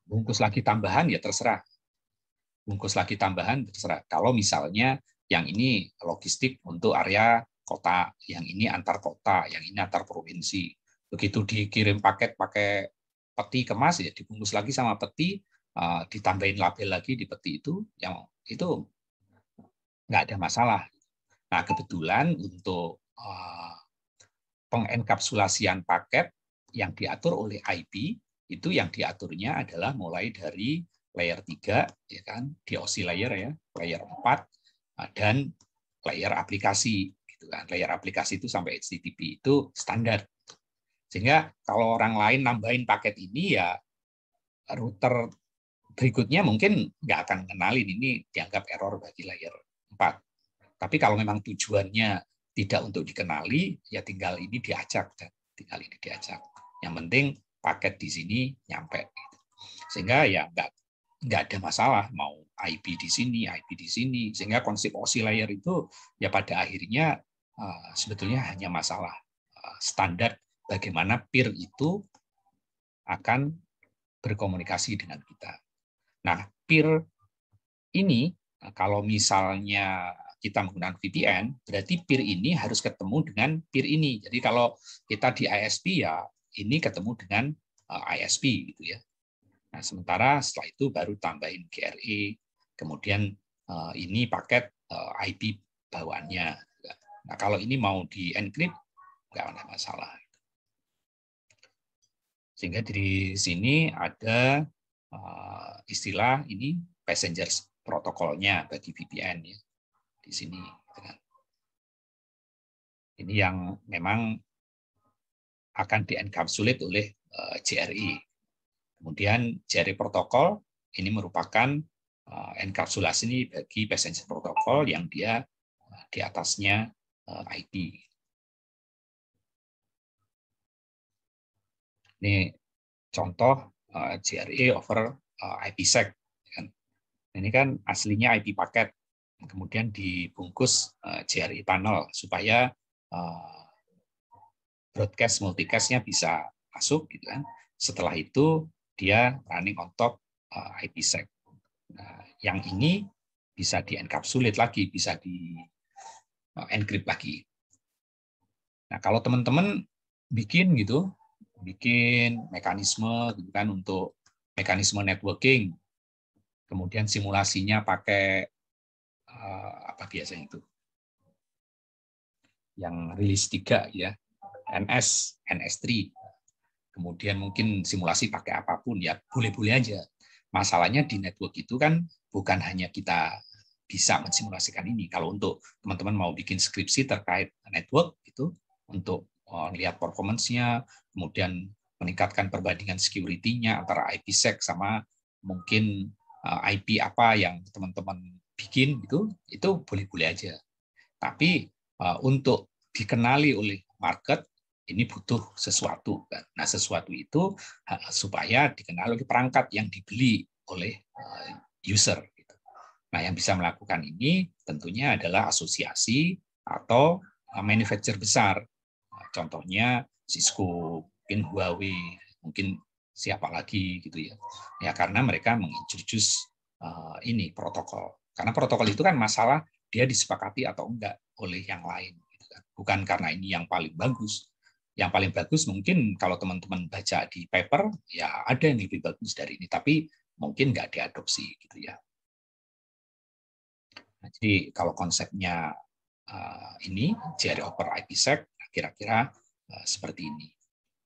Bungkus lagi tambahan ya terserah. Bungkus lagi tambahan terserah. Kalau misalnya yang ini logistik untuk area kota, yang ini antar kota, yang ini antar provinsi. Begitu dikirim paket pakai peti kemas ya dibungkus lagi sama peti, ditambahin label lagi di peti itu, yang itu nggak ada masalah. Nah, kebetulan untuk pengenkapsulasian paket yang diatur oleh IP itu yang diaturnya adalah mulai dari layer 3 ya kan, DOC layer ya, layer 4 dan layer aplikasi gitu kan. Layer aplikasi itu sampai HTTP itu standar. Sehingga kalau orang lain nambahin paket ini ya router berikutnya mungkin nggak akan kenalin, ini dianggap error bagi layer 4. Tapi kalau memang tujuannya tidak untuk dikenali, ya tinggal ini diacak, tinggal ini diacak. Yang penting paket di sini nyampe. Sehingga ya nggak ada masalah mau IP di sini, IP di sini. Sehingga konsep OSI layer itu ya pada akhirnya sebetulnya hanya masalah standar bagaimana peer itu akan berkomunikasi dengan kita. Nah, peer ini kalau misalnya kita menggunakan VPN, berarti peer ini harus ketemu dengan peer ini. Jadi kalau kita di ISP ya ini ketemu dengan ISP gitu ya. Nah, sementara setelah itu baru tambahin GRE, kemudian ini paket IP bawaannya. Nah, kalau ini mau di-encrypt nggak ada masalah. Sehingga di sini ada istilah ini passenger protokolnya bagi VPN ya. Di sini. Ini yang memang akan dienkapsulit oleh JRI. Kemudian JRI protokol ini merupakan enkapsulasi ini bagi passenger protokol yang dia di atasnya IP. Ini contoh JRI over IPsec. Ini kan aslinya IP paket, kemudian dibungkus JRI tunnel supaya broadcast multicast-nya bisa masuk gitu kan. Setelah itu dia running on top IPsec. Nah, yang ini bisa dienkapsulit lagi, bisa di-encrypt lagi. Nah, kalau teman-teman bikin mekanisme gitu kan untuk mekanisme networking, kemudian simulasinya pakai apa biasanya itu? Yang rilis 3 ya, NS3. Kemudian mungkin simulasi pakai apapun ya boleh-boleh aja. Masalahnya di network itu kan bukan hanya kita bisa mensimulasikan ini. Kalau untuk teman-teman mau bikin skripsi terkait network itu untuk lihat performance-nya, kemudian meningkatkan perbandingan security-nya antara IPsec sama mungkin IP apa yang teman-teman bikin itu boleh-boleh aja. Tapi untuk dikenali oleh market ini butuh sesuatu. Nah, sesuatu itu supaya dikenal oleh perangkat yang dibeli oleh user. Nah, yang bisa melakukan ini tentunya adalah asosiasi atau manufacturer besar. Contohnya Cisco, mungkin Huawei, mungkin siapa lagi gitu ya. Ya karena mereka mengintroduce ini protokol. Karena protokol itu kan masalah dia disepakati atau enggak oleh yang lain. Gitu kan. Bukan karena ini yang paling bagus. Yang paling bagus mungkin kalau teman-teman baca di paper, ya ada yang lebih bagus dari ini, tapi mungkin nggak diadopsi gitu ya. Nah, jadi kalau konsepnya ini GRE over IPsec kira-kira seperti ini.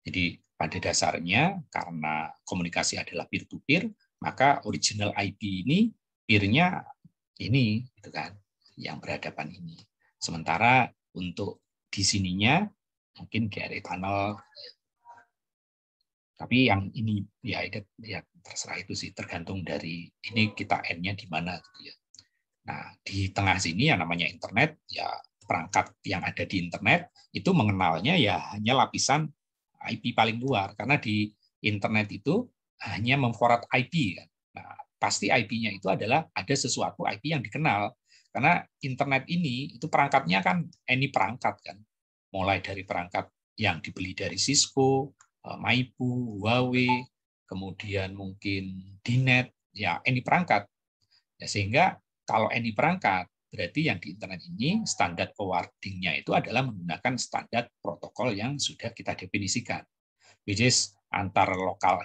Jadi pada dasarnya karena komunikasi adalah peer-to-peer, maka original IP ini peer-nya ini, gitu kan, yang berhadapan ini. Sementara untuk di sininya mungkin GRE tunnel, tapi yang ini ya terserah itu sih, tergantung dari ini kita N-nya di mana gitu ya. Nah, di tengah sini yang namanya internet, ya perangkat yang ada di internet itu mengenalnya ya hanya lapisan IP paling luar, karena di internet itu hanya memforward IP kan. Nah, pasti IP-nya itu adalah ada sesuatu IP yang dikenal, karena internet ini itu perangkatnya kan any perangkat kan, mulai dari perangkat yang dibeli dari Cisco, Maipu, Huawei, kemudian mungkin Dinet, ya any perangkat. Ya, sehingga kalau any perangkat, berarti yang di internet ini standar forwarding-nya itu adalah menggunakan standar protokol yang sudah kita definisikan, which is antar lokal,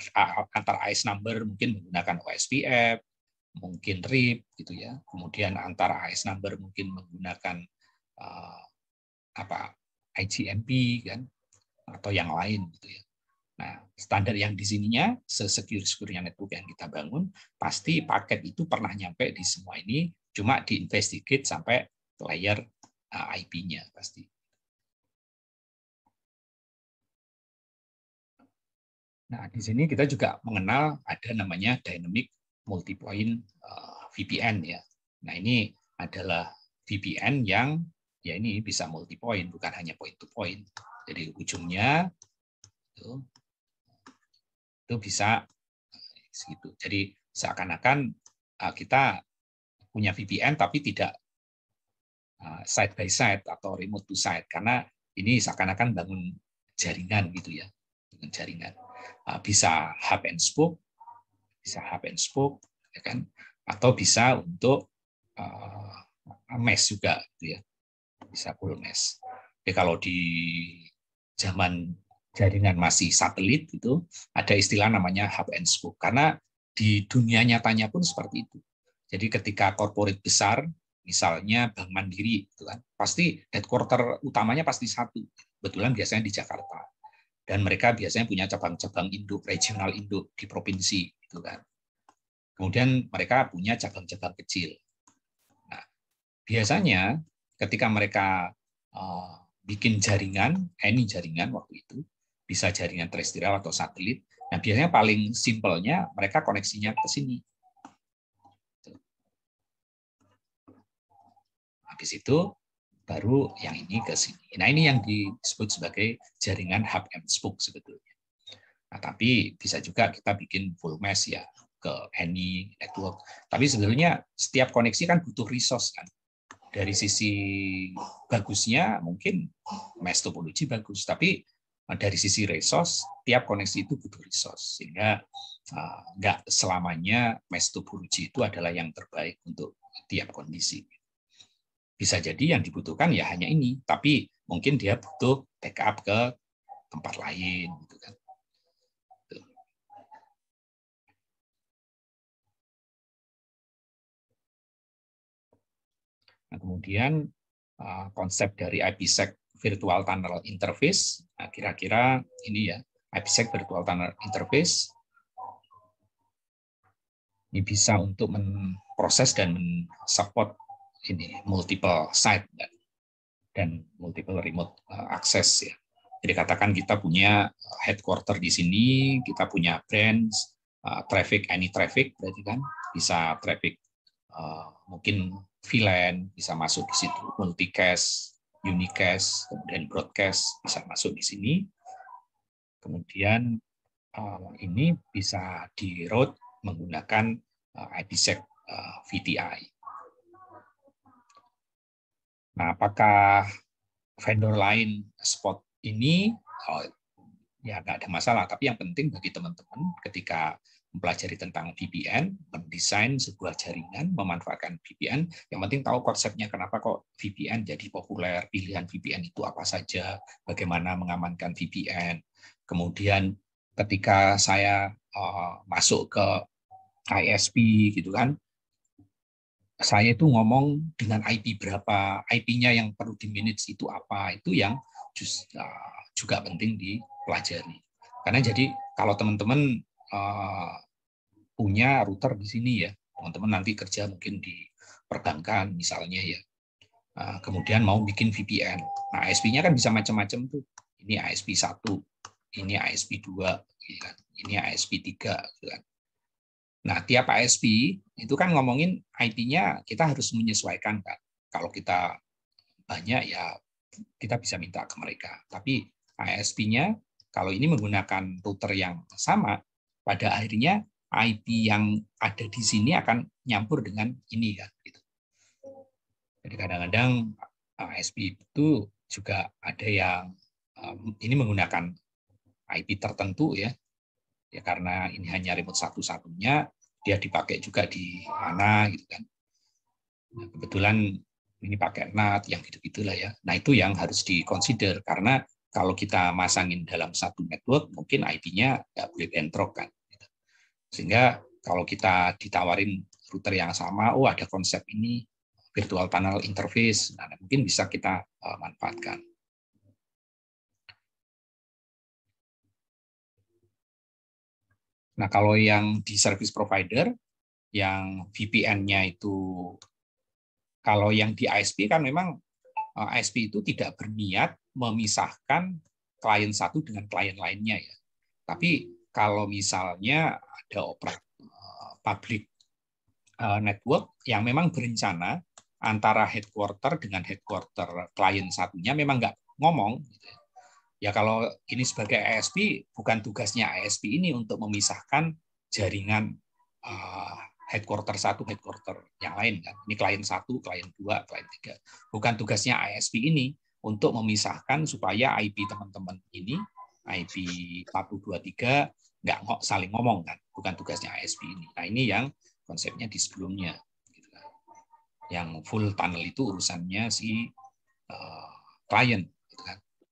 antar IS number mungkin menggunakan OSPF, mungkin RIP gitu ya. Kemudian antara IS number mungkin menggunakan IGMP kan, atau yang lain gitu ya. Nah, standar yang di sininya, secure-nya network yang kita bangun, pasti paket itu pernah nyampe di semua ini, cuma diinvestigate sampai layer IP-nya pasti. Nah, di sini kita juga mengenal ada namanya dynamic multipoint VPN ya. Nah, ini adalah VPN yang ya ini bisa multipoint, bukan hanya point to point. Jadi ujungnya itu bisa segitu. Jadi seakan-akan kita punya VPN tapi tidak side by side atau remote to side, karena ini seakan-akan bangun jaringan gitu ya, dengan jaringan. Bisa hub and spoke, ya kan? Atau bisa untuk mesh juga gitu ya, bisa full mesh. Jadi kalau di zaman jaringan masih satelit itu ada istilah namanya hub and spoke, karena di dunia nyatanya pun seperti itu. Jadi ketika corporate besar, misalnya Bank Mandiri, itu kan, pasti headquarter utamanya pasti satu. Kebetulan biasanya di Jakarta. Dan mereka biasanya punya cabang-cabang induk, regional induk di provinsi, gitu kan. Kemudian mereka punya cabang-cabang kecil. Nah, biasanya ketika mereka bikin jaringan, any jaringan waktu itu, bisa jaringan terestrial atau satelit. Nah, biasanya paling simpelnya mereka koneksinya ke sini. Habis itu baru yang ini ke sini. Nah, ini yang disebut sebagai jaringan hub and spoke sebetulnya. Nah, tapi bisa juga kita bikin full mesh ya ke any network. Tapi sebenarnya setiap koneksi kan butuh resource kan. Dari sisi bagusnya mungkin mesh topology bagus, tapi dari sisi resource tiap koneksi itu butuh resource, sehingga nggak selamanya mesh topology itu adalah yang terbaik untuk tiap kondisi. Bisa jadi yang dibutuhkan ya hanya ini, tapi mungkin dia butuh backup ke tempat lain gitu kan. Nah, kemudian konsep dari IPsec Virtual Tunnel Interface, nah, kira-kira ini ya, IPsec Virtual Tunnel Interface ini bisa untuk memproses dan mensupport ini multiple site dan multiple remote access ya. Jadi katakan kita punya headquarter di sini, kita punya branch, traffic, any traffic, berarti kan bisa traffic mungkin VLAN, bisa masuk di situ, multicast, unicast, kemudian broadcast bisa masuk di sini. Kemudian ini bisa di route menggunakan IPsec VTI. Nah, apakah vendor lain spot ini? Ya nggak ada masalah, tapi yang penting bagi teman-teman ketika mempelajari tentang VPN, mendesain sebuah jaringan, memanfaatkan VPN, yang penting tahu konsepnya, kenapa kok VPN jadi populer, pilihan VPN itu apa saja, bagaimana mengamankan VPN. Kemudian ketika saya masuk ke ISP gitu kan, saya itu ngomong dengan IP berapa, IP-nya yang perlu di-manage itu apa, itu yang juga penting dipelajari. Karena jadi kalau teman-teman punya router di sini ya, teman-teman nanti kerja mungkin di perbankan misalnya ya, kemudian mau bikin VPN. Nah, ISP-nya kan bisa macam-macam tuh. Ini ISP 1, ini ISP 2, ini ISP 3. Nah, tiap ISP itu kan ngomongin IP-nya kita harus menyesuaikan kan. Kalau kita banyak ya kita bisa minta ke mereka. Tapi ISP-nya kalau ini menggunakan router yang sama, pada akhirnya IP yang ada di sini akan nyampur dengan ini kan. Gitu. Jadi kadang-kadang ISP itu juga ada yang ini menggunakan IP tertentu ya. Ya karena ini hanya remote satu-satunya, dia dipakai juga di mana gitu kan. Nah, kebetulan ini pakai NAT yang gitu-gitulah ya. Nah, itu yang harus dikonsider karena kalau kita masangin dalam satu network mungkin IP-nya nggak boleh bentrok kan. Sehingga kalau kita ditawarin router yang sama, oh ada konsep ini virtual tunnel interface, nah, mungkin bisa kita manfaatkan. Nah, kalau yang di service provider, yang VPN-nya itu, kalau yang di ISP kan memang ISP itu tidak berniat memisahkan klien satu dengan klien lainnya ya. Tapi kalau misalnya ada public network yang memang berencana antara headquarter dengan headquarter klien satunya memang nggak ngomong, gitu. Ya kalau ini sebagai ISP, bukan tugasnya ISP ini untuk memisahkan jaringan headquarter satu, headquarter yang lain kan. Ini klien satu, klien dua, klien tiga. Bukan tugasnya ISP ini untuk memisahkan supaya IP teman-teman ini, IP 423 nggak saling ngomong kan. Bukan tugasnya ISP ini. Nah ini yang konsepnya di sebelumnya. Yang full tunnel itu urusannya si klien.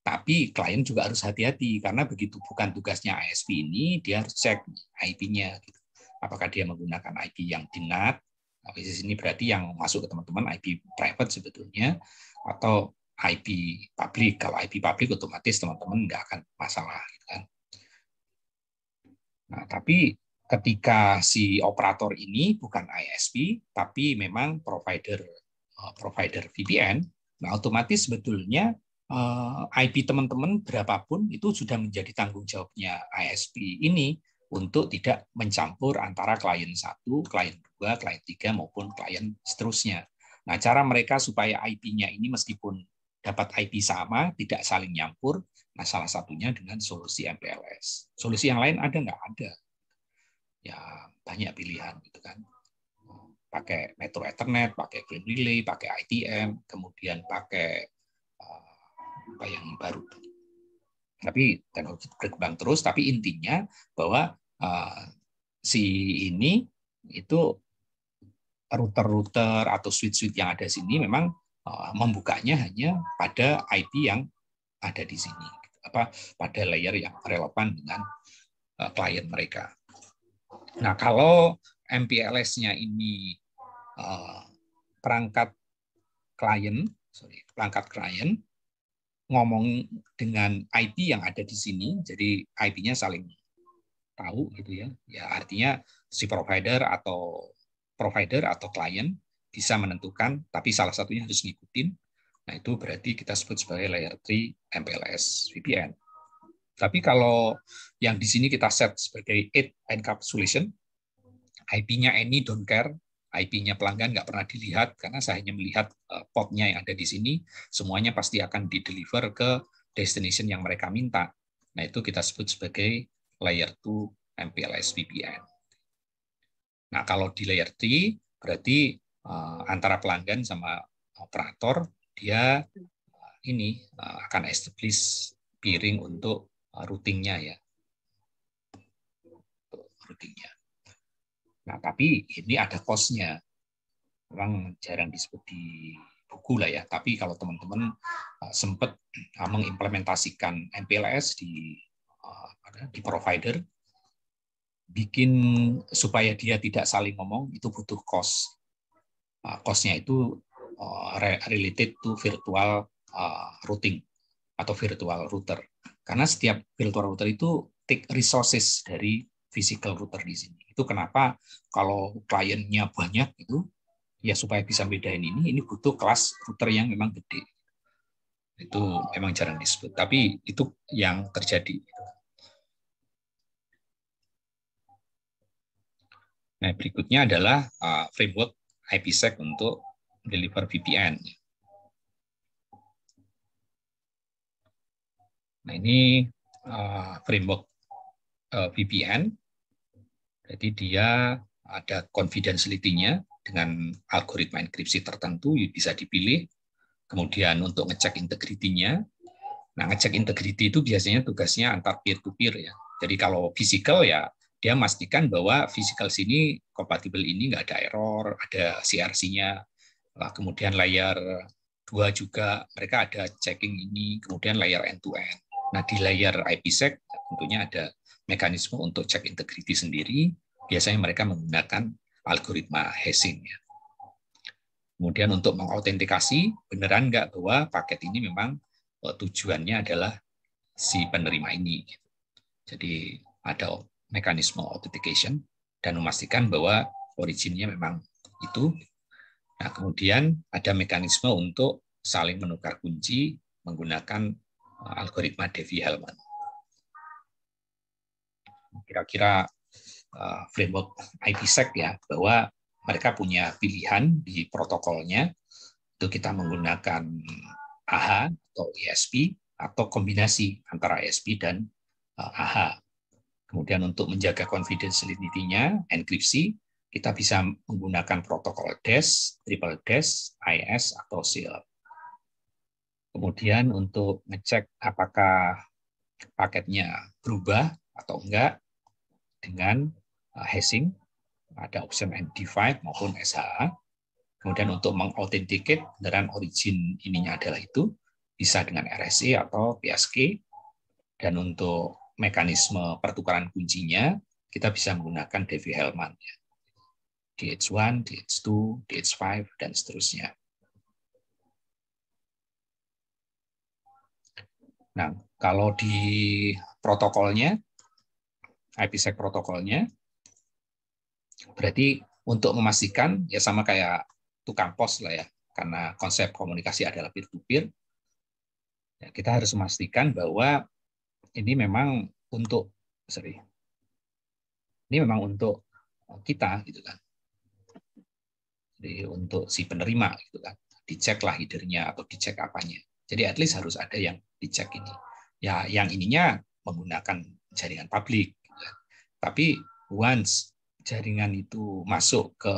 Tapi klien juga harus hati-hati karena begitu bukan tugasnya ISP ini, dia harus cek IP-nya. Gitu. Apakah dia menggunakan IP yang di NAT, di sini berarti yang masuk ke teman-teman IP private sebetulnya, atau IP public. Kalau IP public otomatis teman-teman nggak akan masalah. Gitu kan. Nah, tapi ketika si operator ini bukan ISP, tapi memang provider VPN, nah otomatis sebetulnya IP teman-teman berapapun itu sudah menjadi tanggung jawabnya ISP ini untuk tidak mencampur antara klien 1, klien 2, klien 3 maupun klien seterusnya. Nah, cara mereka supaya IP-nya ini meskipun dapat IP sama, tidak saling nyampur, nah salah satunya dengan solusi MPLS. Solusi yang lain ada nggak? Ada. Ya, banyak pilihan gitu kan. Pakai Metro Ethernet, pakai Green Relay, pakai ITM, kemudian pakai apa yang baru. Tapi teknologi berkembang terus, tapi intinya bahwa si ini itu router-router atau switch-switch yang ada di sini memang membukanya hanya pada IP yang ada di sini, apa pada layer yang relevan dengan klien mereka. Nah, kalau MPLS-nya ini perangkat klien ngomong dengan IP yang ada di sini, jadi IP-nya saling tahu gitu ya. Ya artinya si provider atau klien bisa menentukan, tapi salah satunya harus ngikutin. Nah, itu berarti kita sebut sebagai layer 3 MPLS VPN. Tapi kalau yang di sini kita set sebagai 8 encapsulation, IP-nya any don't care, IP-nya pelanggan nggak pernah dilihat karena saya hanya melihat portnya yang ada di sini, semuanya pasti akan di-deliver ke destination yang mereka minta. Nah, itu kita sebut sebagai layer 2 MPLS VPN. Nah, kalau di layer 3 berarti antara pelanggan sama operator dia ini akan establish peering untuk routingnya ya. Routingnya. Nah, tapi ini ada cost-nya. Memang jarang disebut di buku lah ya. Tapi kalau teman-teman sempat mengimplementasikan MPLS di provider, bikin supaya dia tidak saling ngomong, itu butuh cost. Cost-nya itu related to virtual routing atau virtual router. Karena setiap virtual router itu take resources dari physical router di sini. Itu kenapa kalau kliennya banyak itu ya supaya bisa bedain ini butuh kelas router yang memang gede. Itu memang jarang disebut, tapi itu yang terjadi. Nah, berikutnya adalah framework IPsec untuk deliver VPN. Nah, ini framework VPN. Jadi dia ada confidentiality-nya dengan algoritma enkripsi tertentu bisa dipilih. Kemudian untuk ngecek integrity-nya. Nah, ngecek integrity itu biasanya tugasnya antar peer-to-peer ya. Jadi kalau physical ya dia memastikan bahwa physical sini kompatibel ini nggak ada error, ada CRC-nya. Kemudian layer 2 juga mereka ada checking ini, kemudian layer end-to-end. Nah, di layer IPsec tentunya ada mekanisme untuk cek integrity sendiri. Biasanya mereka menggunakan algoritma hashing. Kemudian untuk mengautentikasi, beneran nggak bahwa paket ini memang tujuannya adalah si penerima ini. Jadi ada mekanisme authentication dan memastikan bahwa originnya memang itu. Nah, kemudian ada mekanisme untuk saling menukar kunci menggunakan algoritma Diffie-Hellman. Kira-kira framework IPsec ya, bahwa mereka punya pilihan di protokolnya, itu kita menggunakan AH atau ISP atau kombinasi antara ISP dan AH. Kemudian untuk menjaga confidentiality-nya, enkripsi, kita bisa menggunakan protokol DES, triple DES, IS, atau SIL. Kemudian untuk ngecek apakah paketnya berubah atau enggak dengan hashing, ada option MD5 maupun SHA. Kemudian untuk mengauthenticate beneran origin ininya adalah itu, bisa dengan RSA atau PSK. Dan untuk mekanisme pertukaran kuncinya, kita bisa menggunakan Diffie-Hellman. DH1, DH2, DH5, dan seterusnya. Nah, kalau di protokolnya, IPsec protokolnya, berarti untuk memastikan, ya sama kayak tukang pos lah ya, karena konsep komunikasi adalah peer-to-peer, ya kita harus memastikan bahwa ini memang untuk, ini memang untuk kita, gitu kan. Jadi untuk si penerima, gitu kan, diceklah header-nya atau dicek apanya. Jadi at least harus ada yang dicek ini. Ya, yang ininya menggunakan jaringan publik. Tapi once jaringan itu masuk ke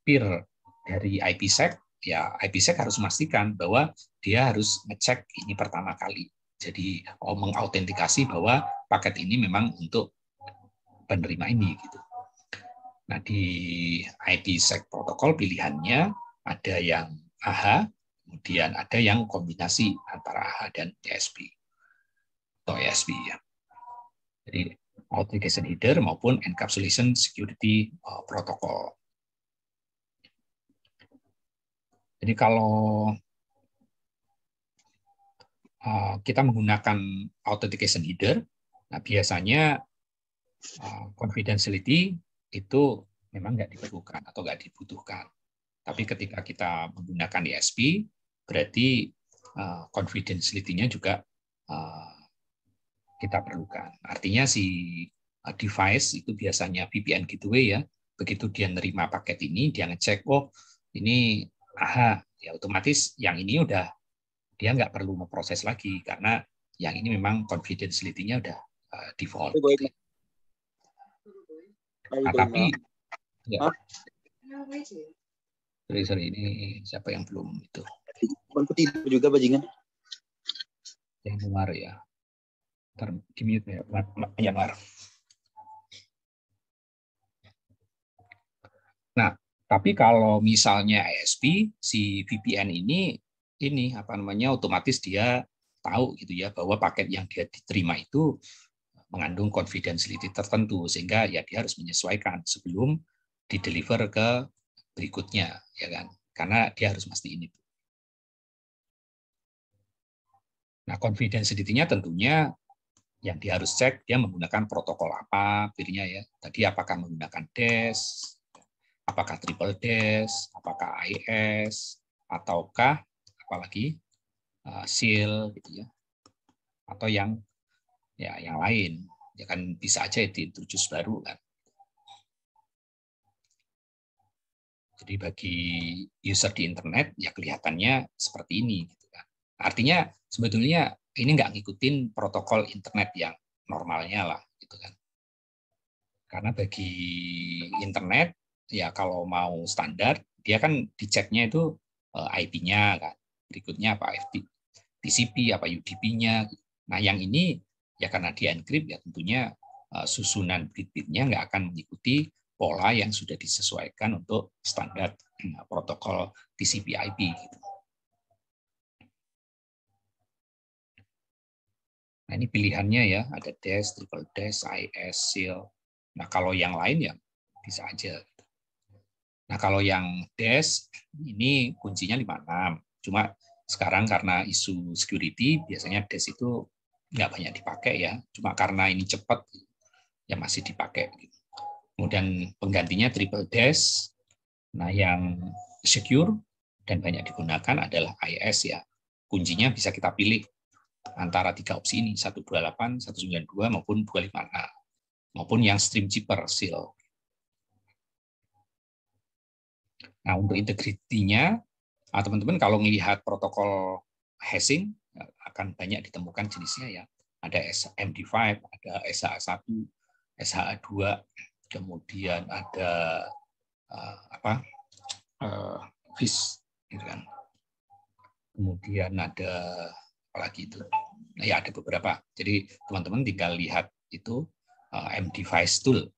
peer dari IPsec, ya IPsec harus memastikan bahwa dia harus ngecek ini pertama kali. Jadi mengautentikasi bahwa paket ini memang untuk penerima ini, gitu. Nah, di IPsec protokol pilihannya ada yang AH, kemudian ada yang kombinasi antara AH dan ISP atau ISP ya. Jadi authentication header maupun encapsulation security protocol. Jadi kalau kita menggunakan authentication header, nah biasanya confidentiality itu memang nggak diperlukan atau nggak dibutuhkan. Tapi ketika kita menggunakan ISP, berarti confidentiality-nya juga kita perlukan. Artinya si device itu biasanya VPN gateway ya, begitu dia nerima paket ini, dia ngecek, oh ini aha, ya otomatis yang ini udah dia nggak perlu memproses lagi karena yang ini memang confidentiality-nya udah default. Gitu. Nah, tapi ya, sorry, ini siapa yang belum itu?
Aku tidur juga bajingan.
Yang luar ya. Ntar di mute ya, yang luar. Nah, tapi kalau misalnya ISP, si VPN ini apa namanya otomatis dia tahu gitu ya bahwa paket yang dia diterima itu mengandung confidentiality tertentu sehingga ya dia harus menyesuaikan sebelum dideliver ke berikutnya ya kan karena dia harus mastiin itu. Nah, confidentiality-nya tentunya yang dia harus cek dia menggunakan protokol apa pilihnya ya. Tadi apakah menggunakan DES, apakah triple DES, apakah AES ataukah apalagi SEAL gitu ya. Atau yang lain. Ya kan bisa aja diintroduce baru kan. Jadi bagi user di internet ya kelihatannya seperti ini gitu kan. Artinya sebetulnya ini nggak ngikutin protokol internet yang normalnya lah gitu kan. Karena bagi internet ya kalau mau standar dia kan diceknya itu IP-nya kan. Berikutnya apa TCP apa UDP-nya. Nah, yang ini ya karena dia encrypt ya tentunya susunan bit-bitnya nggak akan mengikuti pola yang sudah disesuaikan untuk standar protokol TCP/IP gitu. Nah, ini pilihannya ya, ada DES, triple DES, AES, SEAL. Nah, kalau yang lain ya bisa aja. Nah, kalau yang DES ini kuncinya 56. Cuma sekarang karena isu security biasanya DES itu nggak banyak dipakai ya. Cuma karena ini cepat ya masih dipakai. Kemudian penggantinya triple DES. Nah, yang secure dan banyak digunakan adalah AES ya. Kuncinya bisa kita pilih antara 3 opsi ini, 128, 192 maupun 256. Maupun yang stream cheaper SEAL. Nah, untuk integritinya teman-teman kalau melihat protokol hashing akan banyak ditemukan jenisnya ya. Ada MD5, ada SHA-1, SHA-2, kemudian ada FIS gitu kan. Kemudian ada apalagi itu. Nah, ya ada beberapa. Jadi teman-teman tinggal lihat itu MD5 tool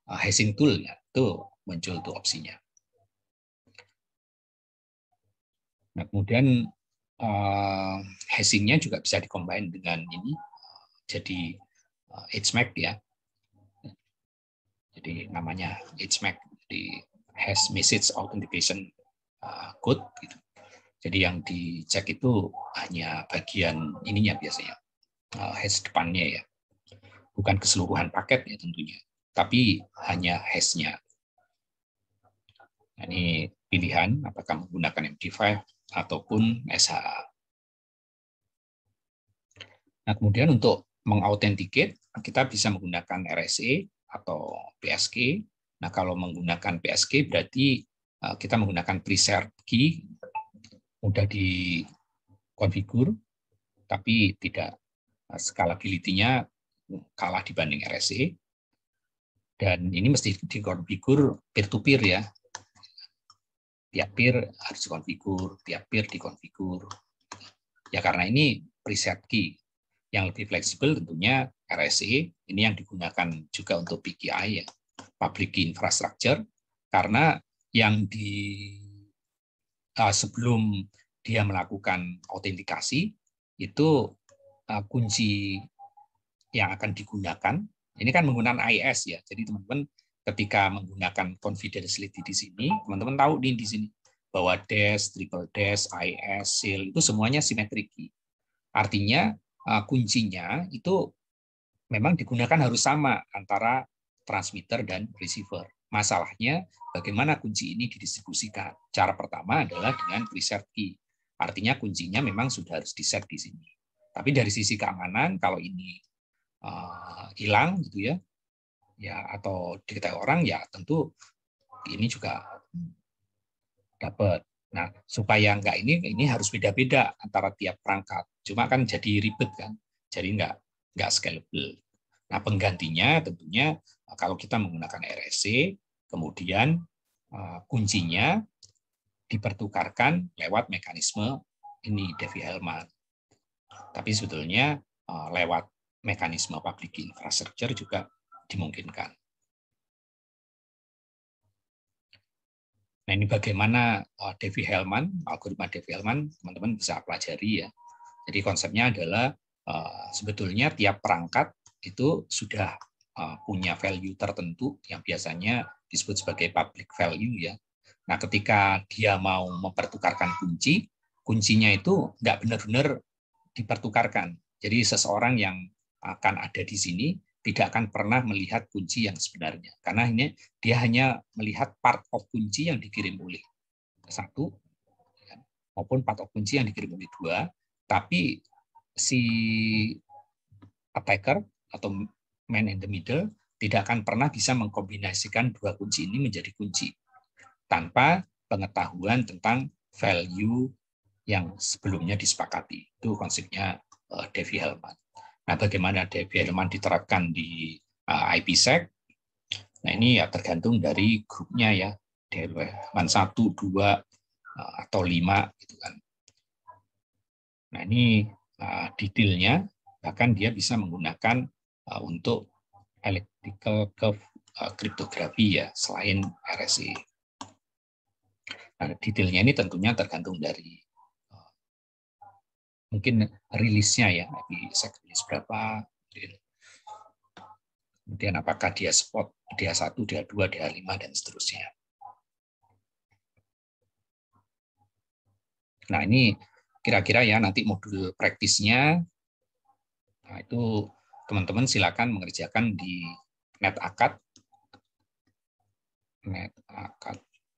hashing tool ya, itu muncul tuh opsinya. Nah, kemudian hashing-nya juga bisa dikombin dengan ini jadi HMAC ya. Jadi namanya HMAC di Hash Message Authentication Code gitu. Jadi yang dicek itu hanya bagian ininya biasanya, hash depannya ya. Bukan keseluruhan paket ya tentunya, tapi hanya hash-nya. Nah, ini pilihan apakah menggunakan MD5 ataupun SHA. Nah, kemudian untuk mengauthenticate, kita bisa menggunakan RSA atau PSK. Nah, kalau menggunakan PSK berarti kita menggunakan preserved key, mudah dikonfigur, tapi tidak scalability-nya kalah dibanding RSA. Dan ini mesti dikonfigur peer-to-peer ya. Tiap peer harus dikonfigur, tiap peer dikonfigur. Ya karena ini preset key. Yang lebih fleksibel tentunya RSA, ini yang digunakan juga untuk PKI ya, Public Key Infrastructure, karena yang sebelum dia melakukan autentikasi itu kunci yang akan digunakan ini kan menggunakan AES ya. Jadi teman-teman ketika menggunakan confidentiality di sini, teman-teman tahu di sini bahwa DES, triple DES, AES, SEAL itu semuanya simetrik key. Artinya kuncinya itu memang digunakan harus sama antara transmitter dan receiver. Masalahnya bagaimana kunci ini didistribusikan. Cara pertama adalah dengan preset key. Artinya kuncinya memang sudah harus di-set di sini. Tapi dari sisi keamanan kalau ini hilang gitu ya, ya atau diketahui orang ya tentu ini juga dapat. Nah, supaya enggak ini harus beda-beda antara tiap perangkat. Cuma kan jadi ribet kan. Jadi enggak scalable. Nah, penggantinya tentunya kalau kita menggunakan RSC, kemudian kuncinya dipertukarkan lewat mekanisme ini Diffie-Hellman. Tapi sebetulnya lewat mekanisme public key infrastructure juga dimungkinkan. Nah, ini bagaimana Diffie-Hellman, algoritma Diffie-Hellman, teman-teman bisa pelajari ya. Jadi konsepnya adalah sebetulnya tiap perangkat itu sudah punya value tertentu yang biasanya disebut sebagai public value ya. Nah, ketika dia mau mempertukarkan kunci, kuncinya itu nggak benar-benar dipertukarkan. Jadi seseorang yang akan ada di sini tidak akan pernah melihat kunci yang sebenarnya, karena ini dia hanya melihat part of kunci yang dikirim oleh satu maupun part of kunci yang dikirim oleh dua, tapi si attacker atau man in the middle tidak akan pernah bisa mengkombinasikan dua kunci ini menjadi kunci tanpa pengetahuan tentang value yang sebelumnya disepakati. Itu konsepnya Diffie-Hellman. Nah, bagaimana Diffie-Hellman diterapkan di IPsec? Nah, ini ya tergantung dari grupnya ya. Diffie-Hellman 1, 2, atau 5 gitu kan. Nah, ini detailnya, bahkan dia bisa menggunakan untuk elliptical curve kriptografi ya, selain RSA. Nah, detailnya ini tentunya tergantung dari mungkin rilisnya ya, IPsec rilis berapa, kemudian apakah dia spot, dia 1, dia 2, dia 5, dan seterusnya. Nah, ini kira-kira ya nanti modul praktisnya, nah itu teman-teman silakan mengerjakan di NetAcad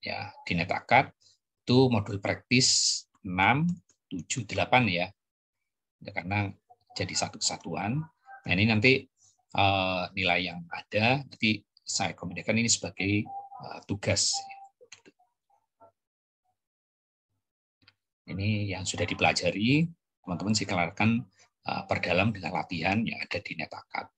ya, di NetAcad itu modul praktis 6, 7, 8 ya, karena jadi satu kesatuan. Nah, ini nanti nilai yang ada nanti saya komunikasikan ini sebagai tugas. Ini yang sudah dipelajari, teman-teman silakan perdalam dengan latihan yang ada di NetAcad.